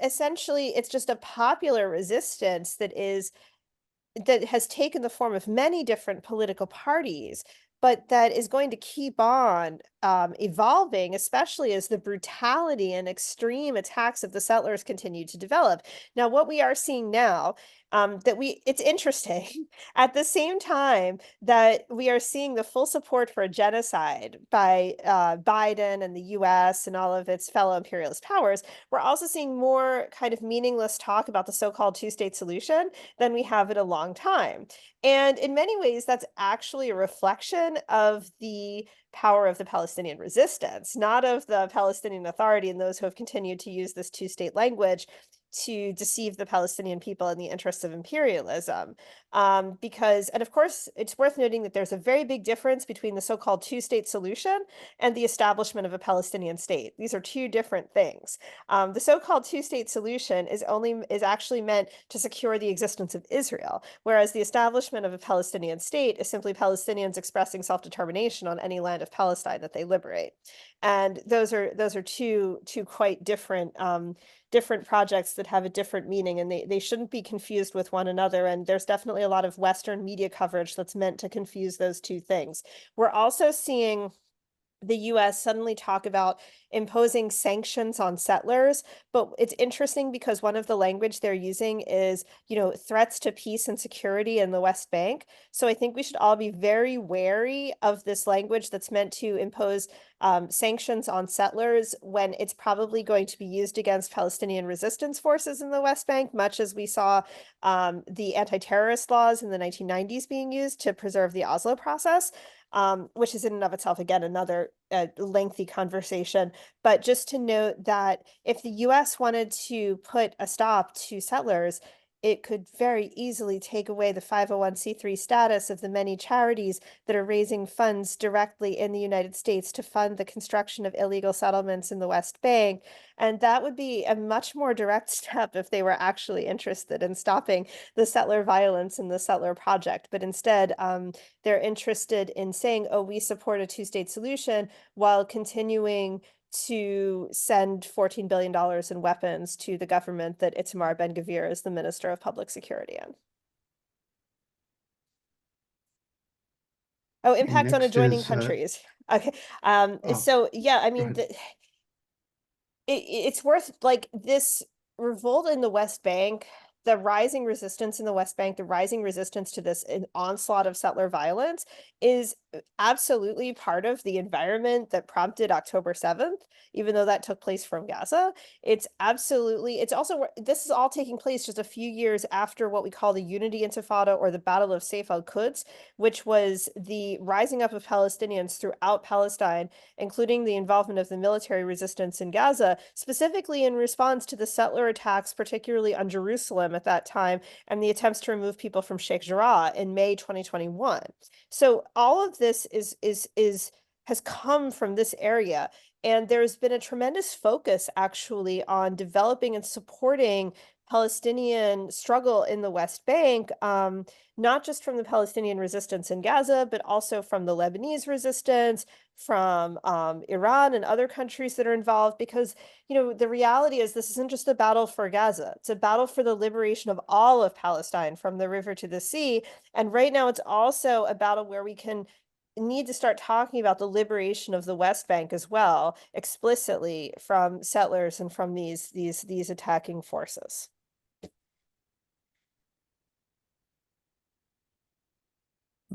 essentially, it's just a popular resistance that has taken the form of many different political parties, but that is going to keep on evolving, especially as the brutality and extreme attacks of the settlers continue to develop. Now, what we are seeing now, it's interesting, at the same time that we are seeing the full support for a genocide by Biden and the US and all of its fellow imperialist powers, we're also seeing more kind of meaningless talk about the so-called two-state solution than we have in a long time. And in many ways, that's actually a reflection of the power of the Palestinian resistance, not of the Palestinian Authority and those who have continued to use this two-state language to deceive the Palestinian people in the interests of imperialism. And of course, it's worth noting that there's a very big difference between the so-called two-state solution and the establishment of a Palestinian state. These are two different things. The so-called two-state solution is actually meant to secure the existence of Israel, whereas the establishment of a Palestinian state is simply Palestinians expressing self-determination on any land of Palestine that they liberate. And those are two quite different projects that have a different meaning, and they shouldn't be confused with one another. And there's definitely a lot of Western media coverage that's meant to confuse those two things. We're also seeing the US suddenly talk about imposing sanctions on settlers, but it's interesting because one of the language they're using is, threats to peace and security in the West Bank. So I think we should all be very wary of this language that's meant to impose sanctions on settlers when it's probably going to be used against Palestinian resistance forces in the West Bank, much as we saw the anti-terrorist laws in the 1990s being used to preserve the Oslo process. Which is in and of itself, again, another lengthy conversation. But just to note that if the US wanted to put a stop to settlers, it could very easily take away the 501c3 status of the many charities that are raising funds directly in the United States to fund the construction of illegal settlements in the West Bank. And that would be a much more direct step if they were actually interested in stopping the settler violence and the settler project. But instead, they're interested in saying, oh, we support a two-state solution while continuing to send $14 billion in weapons to the government that Itamar Ben-Gvir is the Minister of Public Security in. Oh, impact on next adjoining is, countries. Okay. oh, So yeah, I mean, go ahead. it's worth, like, this revolt in the West Bank, the rising resistance in the West Bank, the rising resistance to this onslaught of settler violence is absolutely part of the environment that prompted October 7th, even though that took place from Gaza. It's also, this is all taking place just a few years after what we call the Unity Intifada, or the Battle of Saif al-Quds, which was the rising up of Palestinians throughout Palestine, including the involvement of the military resistance in Gaza, specifically in response to the settler attacks, particularly on Jerusalem at that time, and the attempts to remove people from Sheikh Jarrah in May 2021. So all of this has come from this area. And there's been a tremendous focus actually on developing and supporting Palestinian struggle in the West Bank, not just from the Palestinian resistance in Gaza, but also from the Lebanese resistance, from Iran and other countries that are involved, because, the reality is this isn't just a battle for Gaza. It's a battle for the liberation of all of Palestine from the river to the sea. And right now it's also a battle where we need to start talking about the liberation of the West Bank as well, explicitly, from settlers and from these attacking forces.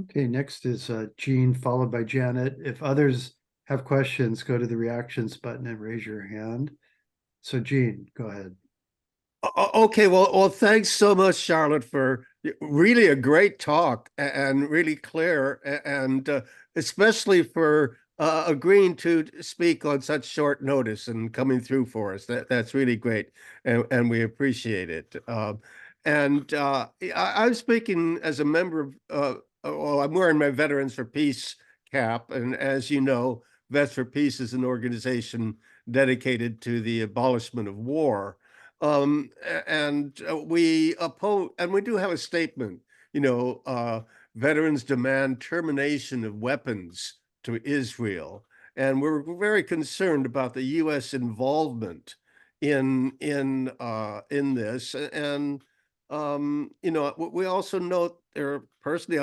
Okay, next is Jean, followed by Janet. If others have questions, go to the reactions button and raise your hand. So Jean, go ahead. Okay, well, thanks so much, Charlotte, for really a great talk and really clear, and especially for agreeing to speak on such short notice and coming through for us. That's really great, and we appreciate it. I'm speaking as a member of well, I'm wearing my Veterans for Peace cap, and as you know, Vets for Peace is an organization dedicated to the abolishment of war. And we oppose, and we do have a statement, veterans demand termination of weapons to Israel. And we're very concerned about the U.S. involvement in this. And we also note there personally,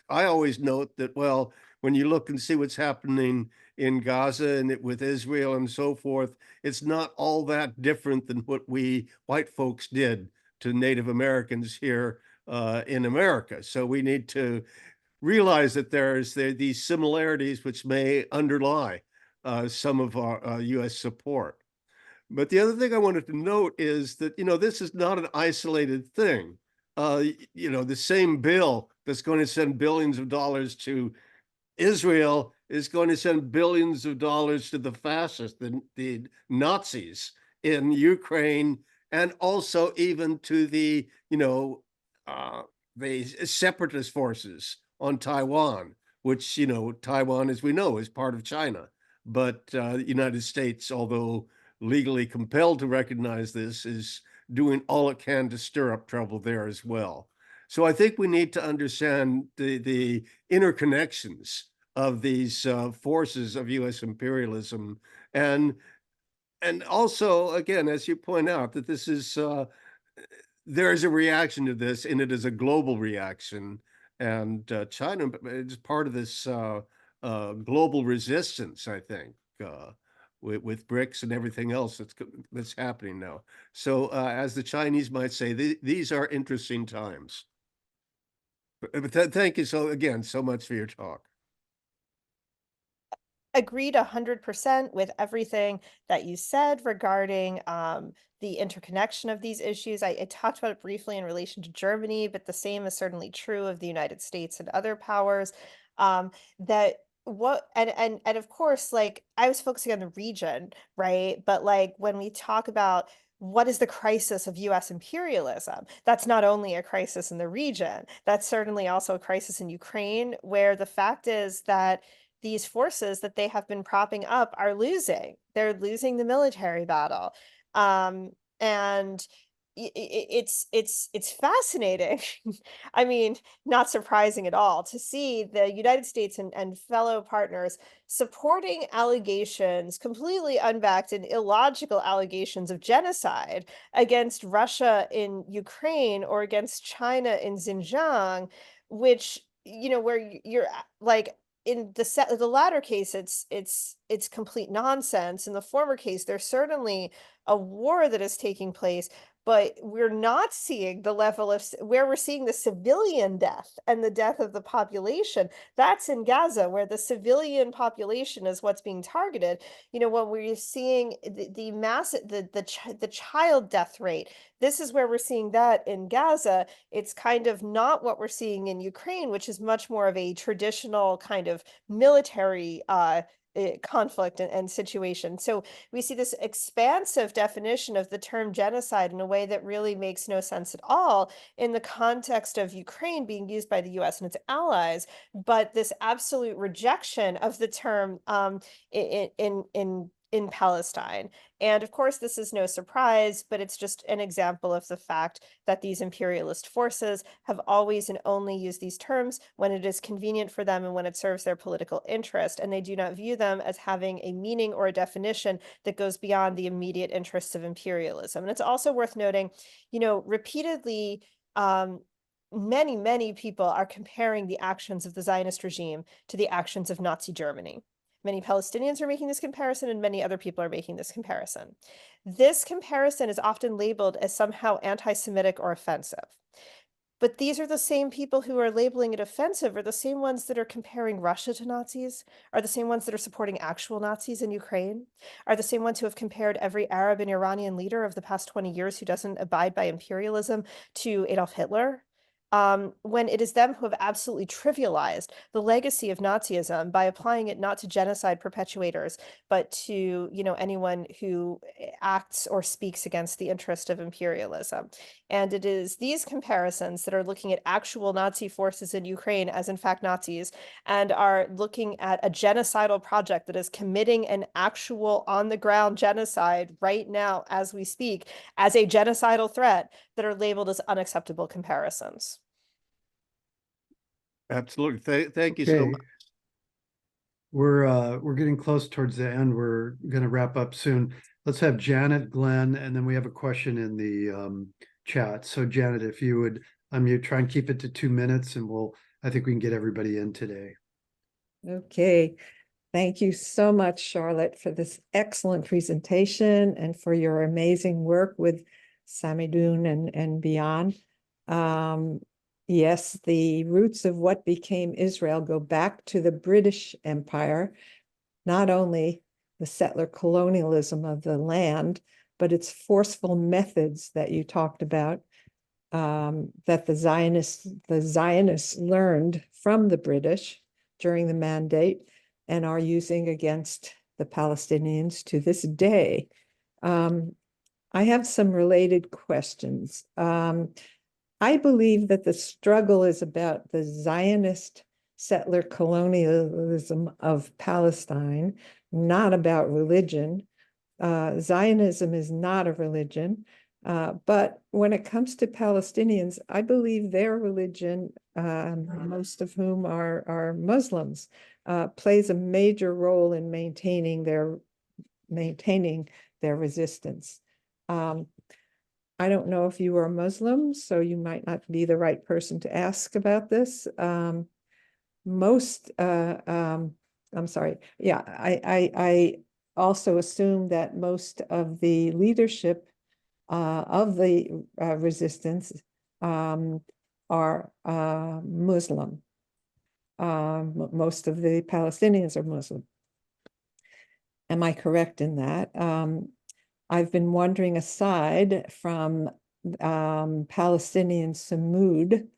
I always note that, well, when you look and see what's happening in Gaza and with Israel and so forth, it's not all that different than what we white folks did to Native Americans here in America. So we need to realize that there these similarities which may underlie some of our U.S. support. But the other thing I wanted to note is that, this is not an isolated thing. The same bill that's going to send billions of dollars to Israel is going to send billions of dollars to the fascists, the Nazis in Ukraine, and also even to the separatist forces on Taiwan, which, Taiwan, as we know, is part of China. But the United States, although legally compelled to recognize this, is doing all it can to stir up trouble there as well. So I think we need to understand the interconnections of these forces of U.S. imperialism, and also, again, as you point out, that this is there is a reaction to this, and it is a global reaction, and China is part of this global resistance, I think. With BRICS and everything else that's happening now. So as the Chinese might say, these are interesting times. But thank you so much for your talk. Agreed 100% with everything that you said regarding the interconnection of these issues. I talked about it briefly in relation to Germany, but the same is certainly true of the United States and other powers. That what and of course, like, I was focusing on the region, right? But like, when we talk about what is the crisis of US imperialism, that's not only a crisis in the region, that's certainly also a crisis in Ukraine, where the fact is that these forces that they have been propping up are losing. They're losing the military battle. And it's fascinating. I mean, not surprising at all to see the United States and fellow partners supporting allegations, completely unbacked and illogical allegations of genocide against Russia in Ukraine or against China in Xinjiang, which, where you're like, in the latter case, it's complete nonsense. In the former case, there's certainly a war that is taking place, but we're not seeing the level of where we're seeing the civilian death and the death of the population. That's in Gaza, where the civilian population is what's being targeted. When we're seeing the massive the child death rate, this is where we're seeing that in Gaza. It's kind of not what we're seeing in Ukraine, which is much more of a traditional kind of military conflict and situation. So we see this expansive definition of the term genocide in a way that really makes no sense at all in the context of Ukraine being used by the US and its allies, but this absolute rejection of the term in Palestine. And of course, this is no surprise, but it's just an example of the fact that these imperialist forces have always and only used these terms when it is convenient for them and when it serves their political interest. And they do not view them as having a meaning or a definition that goes beyond the immediate interests of imperialism. And it's also worth noting, repeatedly, many, many people are comparing the actions of the Zionist regime to the actions of Nazi Germany. Many Palestinians are making this comparison, and many other people are making this comparison. This comparison is often labeled as somehow anti-Semitic or offensive. But these are the same people who are labeling it offensive, are the same ones that are comparing Russia to Nazis, are the same ones that are supporting actual Nazis in Ukraine, are the same ones who have compared every Arab and Iranian leader of the past 20 years who doesn't abide by imperialism to Adolf Hitler. when it is them who have absolutely trivialized the legacy of Nazism by applying it not to genocide perpetuators, but to, you know, anyone who acts or speaks against the interest of imperialism. And it is these comparisons that are looking at actual Nazi forces in Ukraine as in fact Nazis, and are looking at a genocidal project that is committing an actual on-the-ground genocide right now as we speak as a genocidal threat, that are labeled as unacceptable comparisons. Absolutely. Thank you so Okay. much. We're getting close towards the end. We're going to wrap up soon. Let's have Janet, Glenn, and then we have a question in the chat. So Janet, if you would unmute, try and keep it to 2 minutes, and I think we can get everybody in today. Okay. Thank you so much, Charlotte, for this excellent presentation and for your amazing work with Samidoun and beyond. Yes, the roots of what became Israel go back to the British Empire, not only the settler colonialism of the land, but its forceful methods that you talked about, that the Zionists learned from the British during the Mandate and are using against the Palestinians to this day. I have some related questions. I believe that the struggle is about the Zionist settler colonialism of Palestine, not about religion. Zionism is not a religion, but when it comes to Palestinians, I believe their religion, most of whom are Muslims, plays a major role in maintaining their resistance. I don't know if you are Muslim, so you might not be the right person to ask about this. I'm sorry. Yeah, I also assume that most of the leadership of the resistance are Muslim. Most of the Palestinians are Muslim. Am I correct in that? I've been wondering, aside from Palestinian Sumud,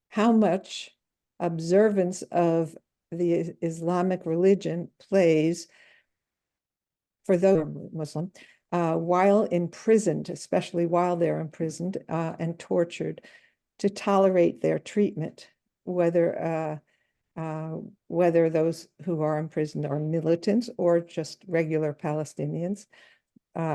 how much observance of the Islamic religion plays for those who are Muslim while imprisoned, especially while they're imprisoned and tortured, to tolerate their treatment, whether those who are imprisoned are militants or just regular Palestinians,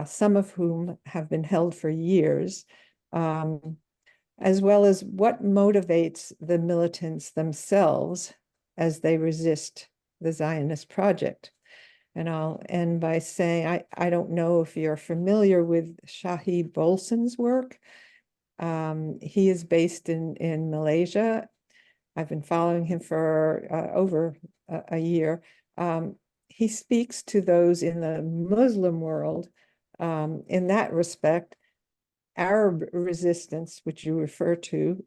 some of whom have been held for years, as well as what motivates the militants themselves as they resist the Zionist project. And I'll end by saying, I don't know if you're familiar with Shahid Bolson's work. He is based in Malaysia. I've been following him for over a year. He speaks to those in the Muslim world. In that respect, Arab resistance, which you refer to,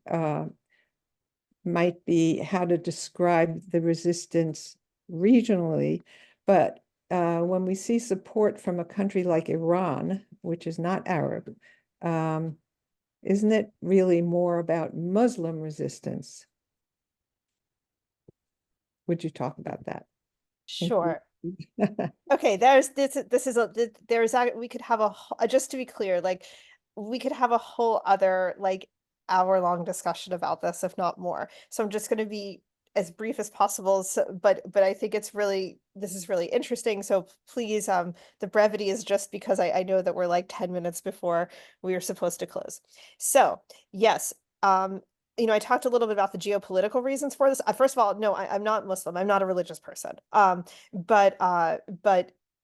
might be how to describe the resistance regionally. But when we see support from a country like Iran, which is not Arab, isn't it really more about Muslim resistance? Would you talk about that? Sure. Okay, we could have just to be clear, like we could have a whole other like hour-long discussion about this, if not more. So I'm just going to be as brief as possible. So, but I think this is really interesting. So please, the brevity is just because I know that we're like 10 minutes before we are supposed to close. So yes, you know, I talked a little bit about the geopolitical reasons for this. First of all, no, I'm not Muslim. I'm not a religious person. But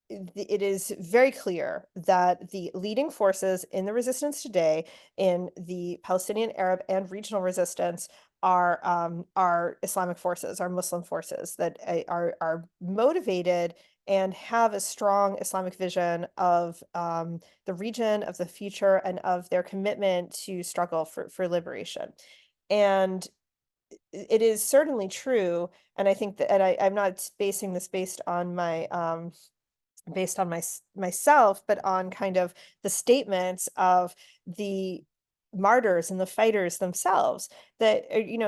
it is very clear that the leading forces in the resistance today, in the Palestinian, Arab, and regional resistance, are Islamic forces, are Muslim forces that are motivated and have a strong Islamic vision of the region, of the future, and of their commitment to struggle for liberation. And it is certainly true, and I think that, and I'm not basing this based on myself, but on kind of the statements of the martyrs and the fighters themselves that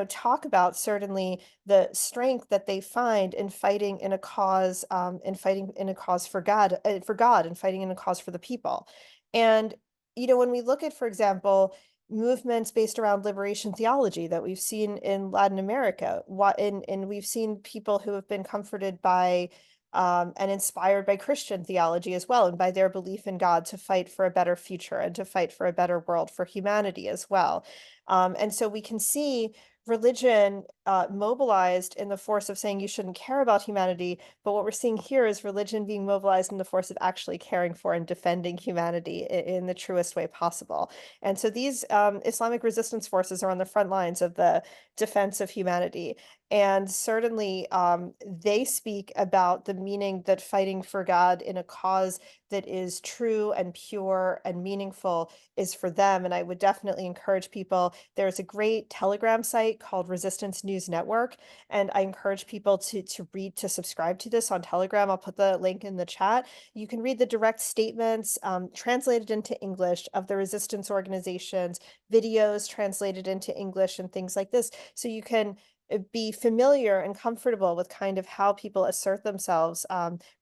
talk about certainly the strength that they find in fighting in a cause for God and fighting in a cause for the people. And when we look at, for example, movements based around liberation theology that we've seen in Latin America, and we've seen people who have been comforted by and inspired by Christian theology as well, and by their belief in God to fight for a better future and to fight for a better world for humanity as well. And so we can see religion mobilized in the force of saying you shouldn't care about humanity, but what we're seeing here is religion being mobilized in the force of actually caring for and defending humanity in the truest way possible. And so these Islamic resistance forces are on the front lines of the defense of humanity. And certainly they speak about the meaning that fighting for God in a cause that is true and pure and meaningful is for them. And I would definitely encourage people. There's a great Telegram site called Resistance News Network, and I encourage people to subscribe to this on Telegram. I'll put the link in the chat. You can read the direct statements translated into English of the resistance organizations, videos translated into English and things like this. So you can be familiar and comfortable with kind of how people assert themselves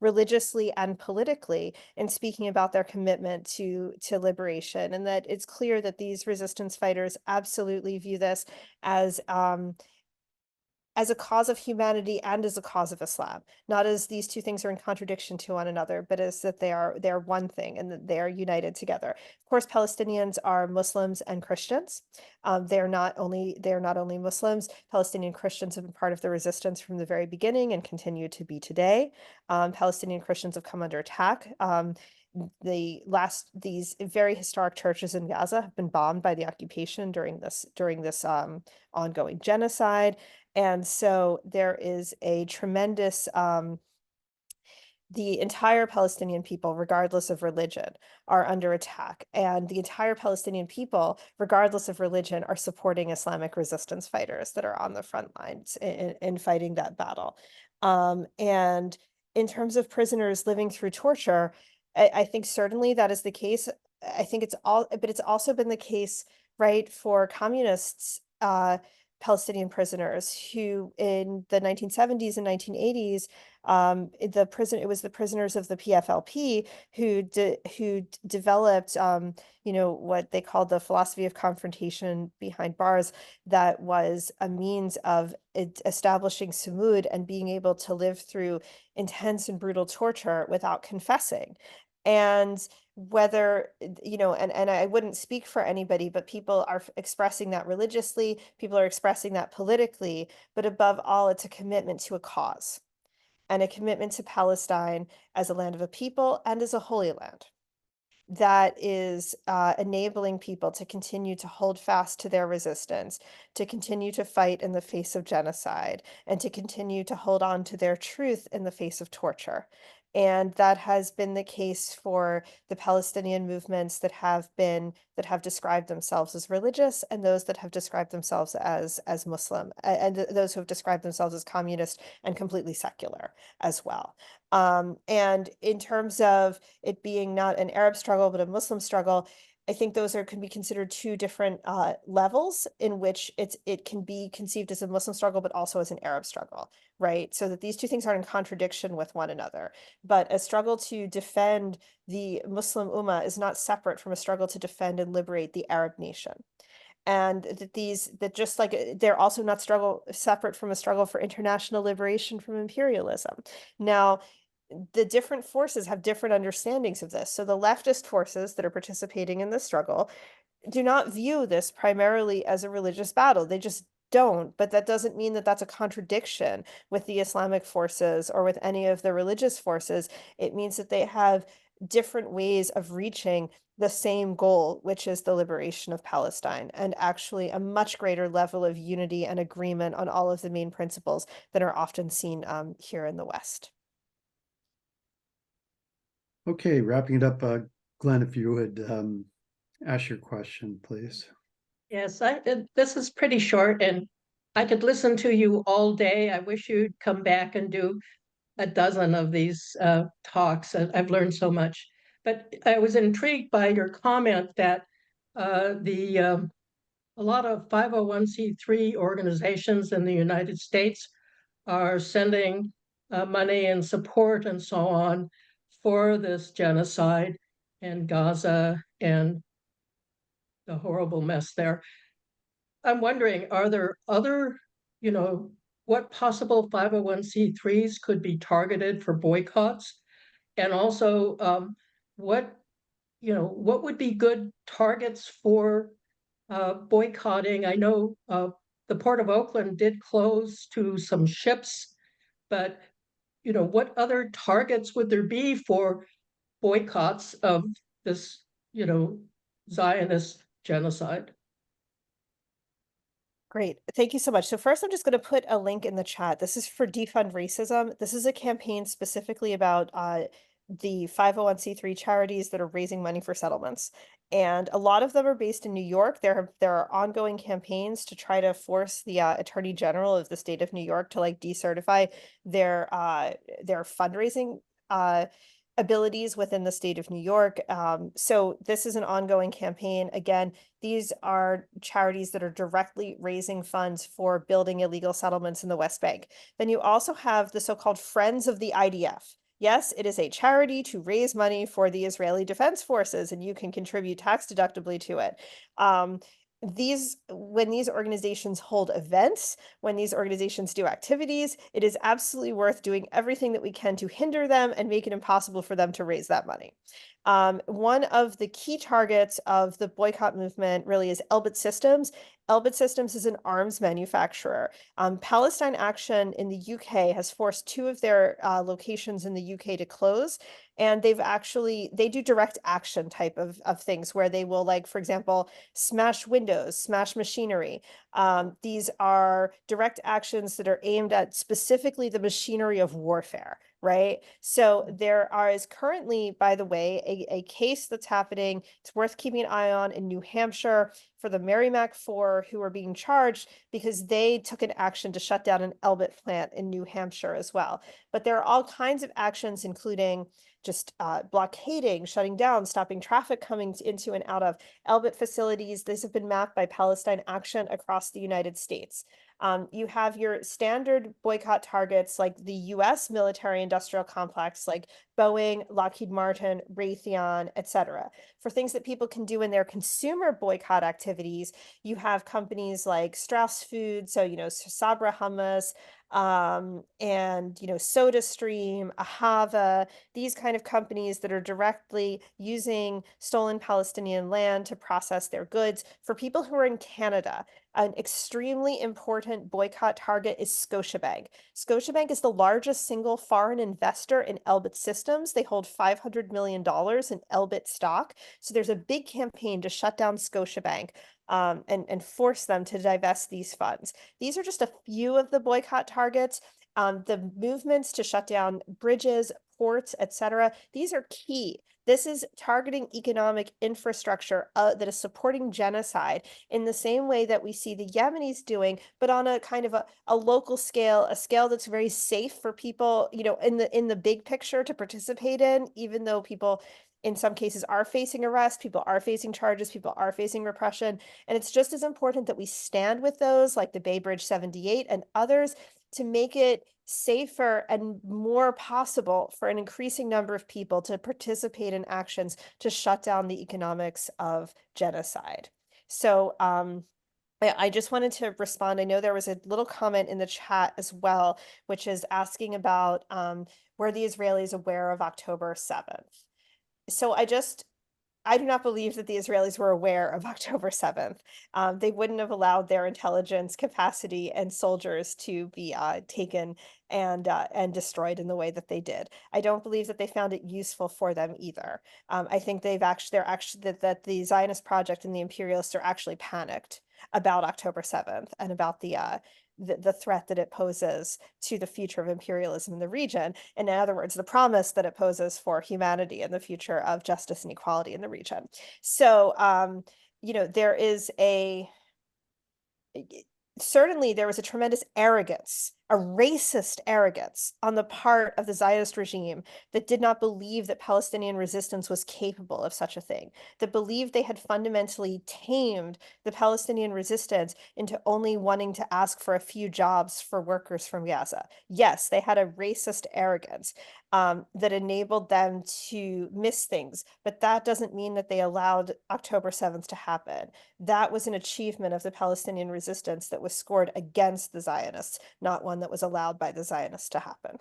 religiously and politically in speaking about their commitment to liberation, and that it's clear that these resistance fighters absolutely view this as a cause of humanity and as a cause of Islam, not as these two things are in contradiction to one another, but as that they're one thing and that they are united together. Of course, Palestinians are Muslims and Christians. They're not only Muslims. Palestinian Christians have been part of the resistance from the very beginning and continue to be today. Palestinian Christians have come under attack. These very historic churches in Gaza have been bombed by the occupation during this ongoing genocide. And so there is a tremendous, the entire Palestinian people, regardless of religion, are under attack. And the entire Palestinian people, regardless of religion, are supporting Islamic resistance fighters that are on the front lines in fighting that battle. And in terms of prisoners living through torture, I think certainly that is the case. I think but it's also been the case, right, for communists, Palestinian prisoners who in the 1970s and 1980s, it was the prisoners of the PFLP who developed, what they called the philosophy of confrontation behind bars, that was a means of establishing sumud and being able to live through intense and brutal torture without confessing. And whether, and I wouldn't speak for anybody, but people are expressing that religiously, people are expressing that politically, but above all, it's a commitment to a cause and a commitment to Palestine as a land of a people and as a holy land that is enabling people to continue to hold fast to their resistance, to continue to fight in the face of genocide, and to continue to hold on to their truth in the face of torture. And that has been the case for the Palestinian movements that have described themselves as religious, and those that have described themselves as Muslim, and those who have described themselves as communist and completely secular as well. And in terms of it being not an Arab struggle, but a Muslim struggle, I think those can be considered two different levels in which it can be conceived as a Muslim struggle, but also as an Arab struggle, right? So that these two things aren't in contradiction with one another. But a struggle to defend the Muslim Ummah is not separate from a struggle to defend and liberate the Arab nation. And that just like they're also not separate from a struggle for international liberation from imperialism. Now, the different forces have different understandings of this. So the leftist forces that are participating in this struggle do not view this primarily as a religious battle. They just don't, but that doesn't mean that that's a contradiction with the Islamic forces or with any of the religious forces. It means that they have different ways of reaching the same goal, which is the liberation of Palestine, and actually a much greater level of unity and agreement on all of the main principles that are often seen here in the West. Okay, wrapping it up, Glenn, if you would ask your question, please. Yes, this is pretty short, and I could listen to you all day. I wish you'd come back and do a dozen of these talks. I've learned so much. But I was intrigued by your comment that a lot of 501c3 organizations in the United States are sending money and support and so on for this genocide in Gaza and the horrible mess there. I'm wondering, are there other, what possible 501c3s could be targeted for boycotts? And also, what would be good targets for boycotting? I know the Port of Oakland did close to some ships, but what other targets would there be for boycotts of this, Zionist genocide? Great. Thank you so much. So first, I'm just going to put a link in the chat. This is for Defund Racism. This is a campaign specifically about the 501c3 charities that are raising money for settlements. And a lot of them are based in New York. There are ongoing campaigns to try to force the Attorney General of the state of New York to like decertify their fundraising abilities within the state of New York. So this is an ongoing campaign. Again, these are charities that are directly raising funds for building illegal settlements in the West Bank. Then you also have the so-called Friends of the IDF. Yes, it is a charity to raise money for the Israeli Defense Forces, and you can contribute tax deductibly to it. When these organizations hold events, when these organizations do activities, it is absolutely worth doing everything that we can to hinder them and make it impossible for them to raise that money. One of the key targets of the boycott movement really is Elbit Systems. Elbit Systems is an arms manufacturer. Palestine Action in the UK has forced 2 of their locations in the UK to close. And they do direct action type of things where they will, like, for example, smash windows, smash machinery. These are direct actions that are aimed at specifically the machinery of warfare, right? So there is currently, by the way, a case that's happening. It's worth keeping an eye on in New Hampshire for the Merrimack 4 who are being charged because they took an action to shut down an Elbit plant in New Hampshire as well. But there are all kinds of actions, including just blockading, shutting down, stopping traffic coming into and out of Elbit facilities. These have been mapped by Palestine Action across the United States. You have your standard boycott targets like the US military industrial complex, like Boeing, Lockheed Martin, Raytheon, etc. For things that people can do in their consumer boycott activities, you have companies like Strauss Foods, so, Sabra Hummus, and, SodaStream, Ahava, these kind of companies that are directly using stolen Palestinian land to process their goods. For people who are in Canada, an extremely important boycott target is Scotiabank. Scotiabank is the largest single foreign investor in Elbit Systems. They hold $500 million in Elbit stock. So there's a big campaign to shut down Scotiabank and force them to divest these funds. These are just a few of the boycott targets. The movements to shut down bridges, ports, etc. These are key. This is targeting economic infrastructure that is supporting genocide in the same way that we see the Yemenis doing, but on a kind of a local scale, a scale that's very safe for people, in the big picture to participate in, even though people in some cases are facing arrest, people are facing charges, people are facing repression. And it's just as important that we stand with those like the Bay Bridge 78 and others to make it safer and more possible for an increasing number of people to participate in actions to shut down the economics of genocide. So I just wanted to respond. I know there was a little comment in the chat as well, which is asking about were the Israelis aware of October 7th? So I do not believe that the Israelis were aware of October 7th. They wouldn't have allowed their intelligence capacity and soldiers to be taken and destroyed in the way that they did. I don't believe that they found it useful for them either. I think that the Zionist project and the imperialists are actually panicked about October 7th and about the threat that it poses to the future of imperialism in the region. And in other words, the promise that it poses for humanity and the future of justice and equality in the region. So, certainly there was a tremendous arrogance a racist arrogance on the part of the Zionist regime that did not believe that Palestinian resistance was capable of such a thing, that believed they had fundamentally tamed the Palestinian resistance into only wanting to ask for a few jobs for workers from Gaza. Yes, they had a racist arrogance that enabled them to miss things, but that doesn't mean that they allowed October 7th to happen. That was an achievement of the Palestinian resistance that was scored against the Zionists, not one that was allowed by the Zionists to happen.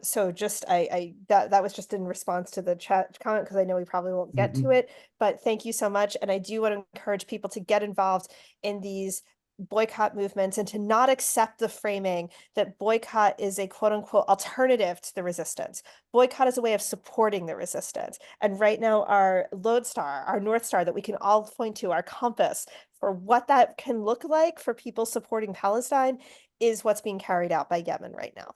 So just that was just in response to the chat comment, because I know we probably won't get to it, but thank you so much. And I do want to encourage people to get involved in these boycott movements and to not accept the framing that boycott is a quote unquote alternative to the resistance. Boycott is a way of supporting the resistance. And right now our lodestar, our North Star that we can all point to, our compass for what that can look like for people supporting Palestine, is what's being carried out by Yemen right now.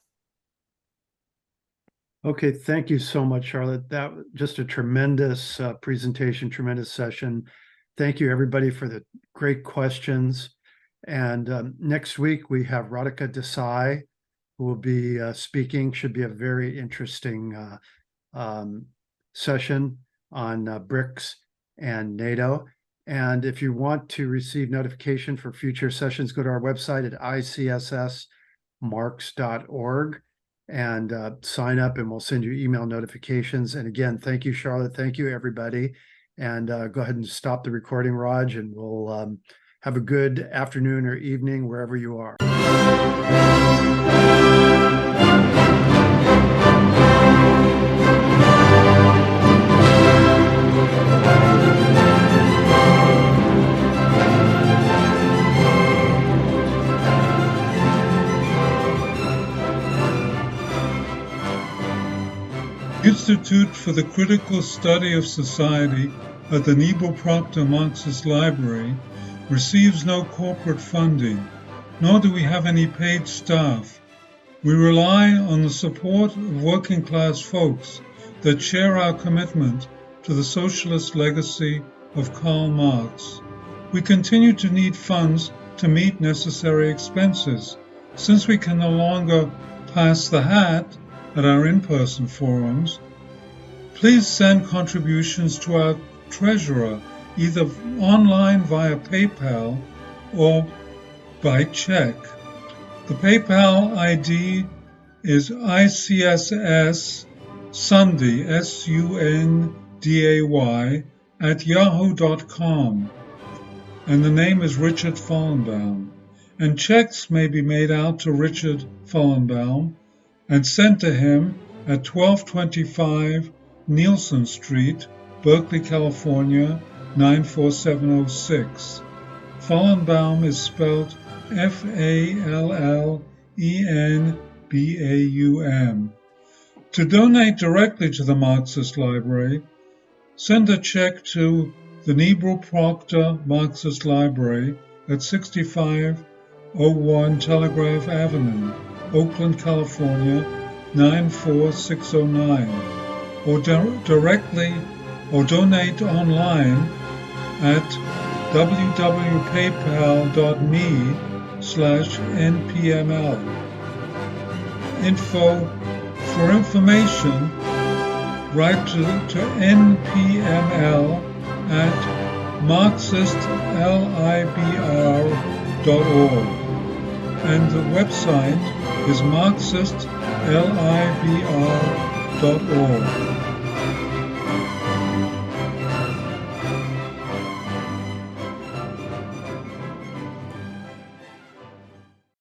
Okay, thank you so much, Charlotte. That was just a tremendous presentation, tremendous session. Thank you, everybody, for the great questions. And next week, we have Radhika Desai, who will be speaking. Should be a very interesting session on BRICS and NATO. And if you want to receive notification for future sessions, go to our website at ICSSmarks.org. and sign up, and we'll send you email notifications. And again, thank you, Charlotte. Thank you, everybody. And go ahead and stop the recording, Raj, and we'll have a good afternoon or evening wherever you are. Institute for the Critical Study of Society at the Nebel Proctor Marxist Library receives no corporate funding, nor do we have any paid staff. We rely on the support of working class folks that share our commitment to the socialist legacy of Karl Marx. We continue to need funds to meet necessary expenses. Since we can no longer pass the hat at our in-person forums, please send contributions to our treasurer, either online via PayPal or by check. The PayPal ID is ICSS Sunday, SUNDAY, @yahoo.com, and the name is Richard Fallenbaum. And checks may be made out to Richard Fallenbaum and sent to him at 1225 Nielsen Street, Berkeley, California, 94706. Fallenbaum is spelled Fallenbaum. To donate directly to the Marxist Library, send a check to the Nebel Proctor Marxist Library at 6501 Telegraph Avenue, Oakland, California, 94609, or directly or donate online at www.paypal.me/npml. For information, write to npml at marxistlibr.org, and the website is marxistlibr.org.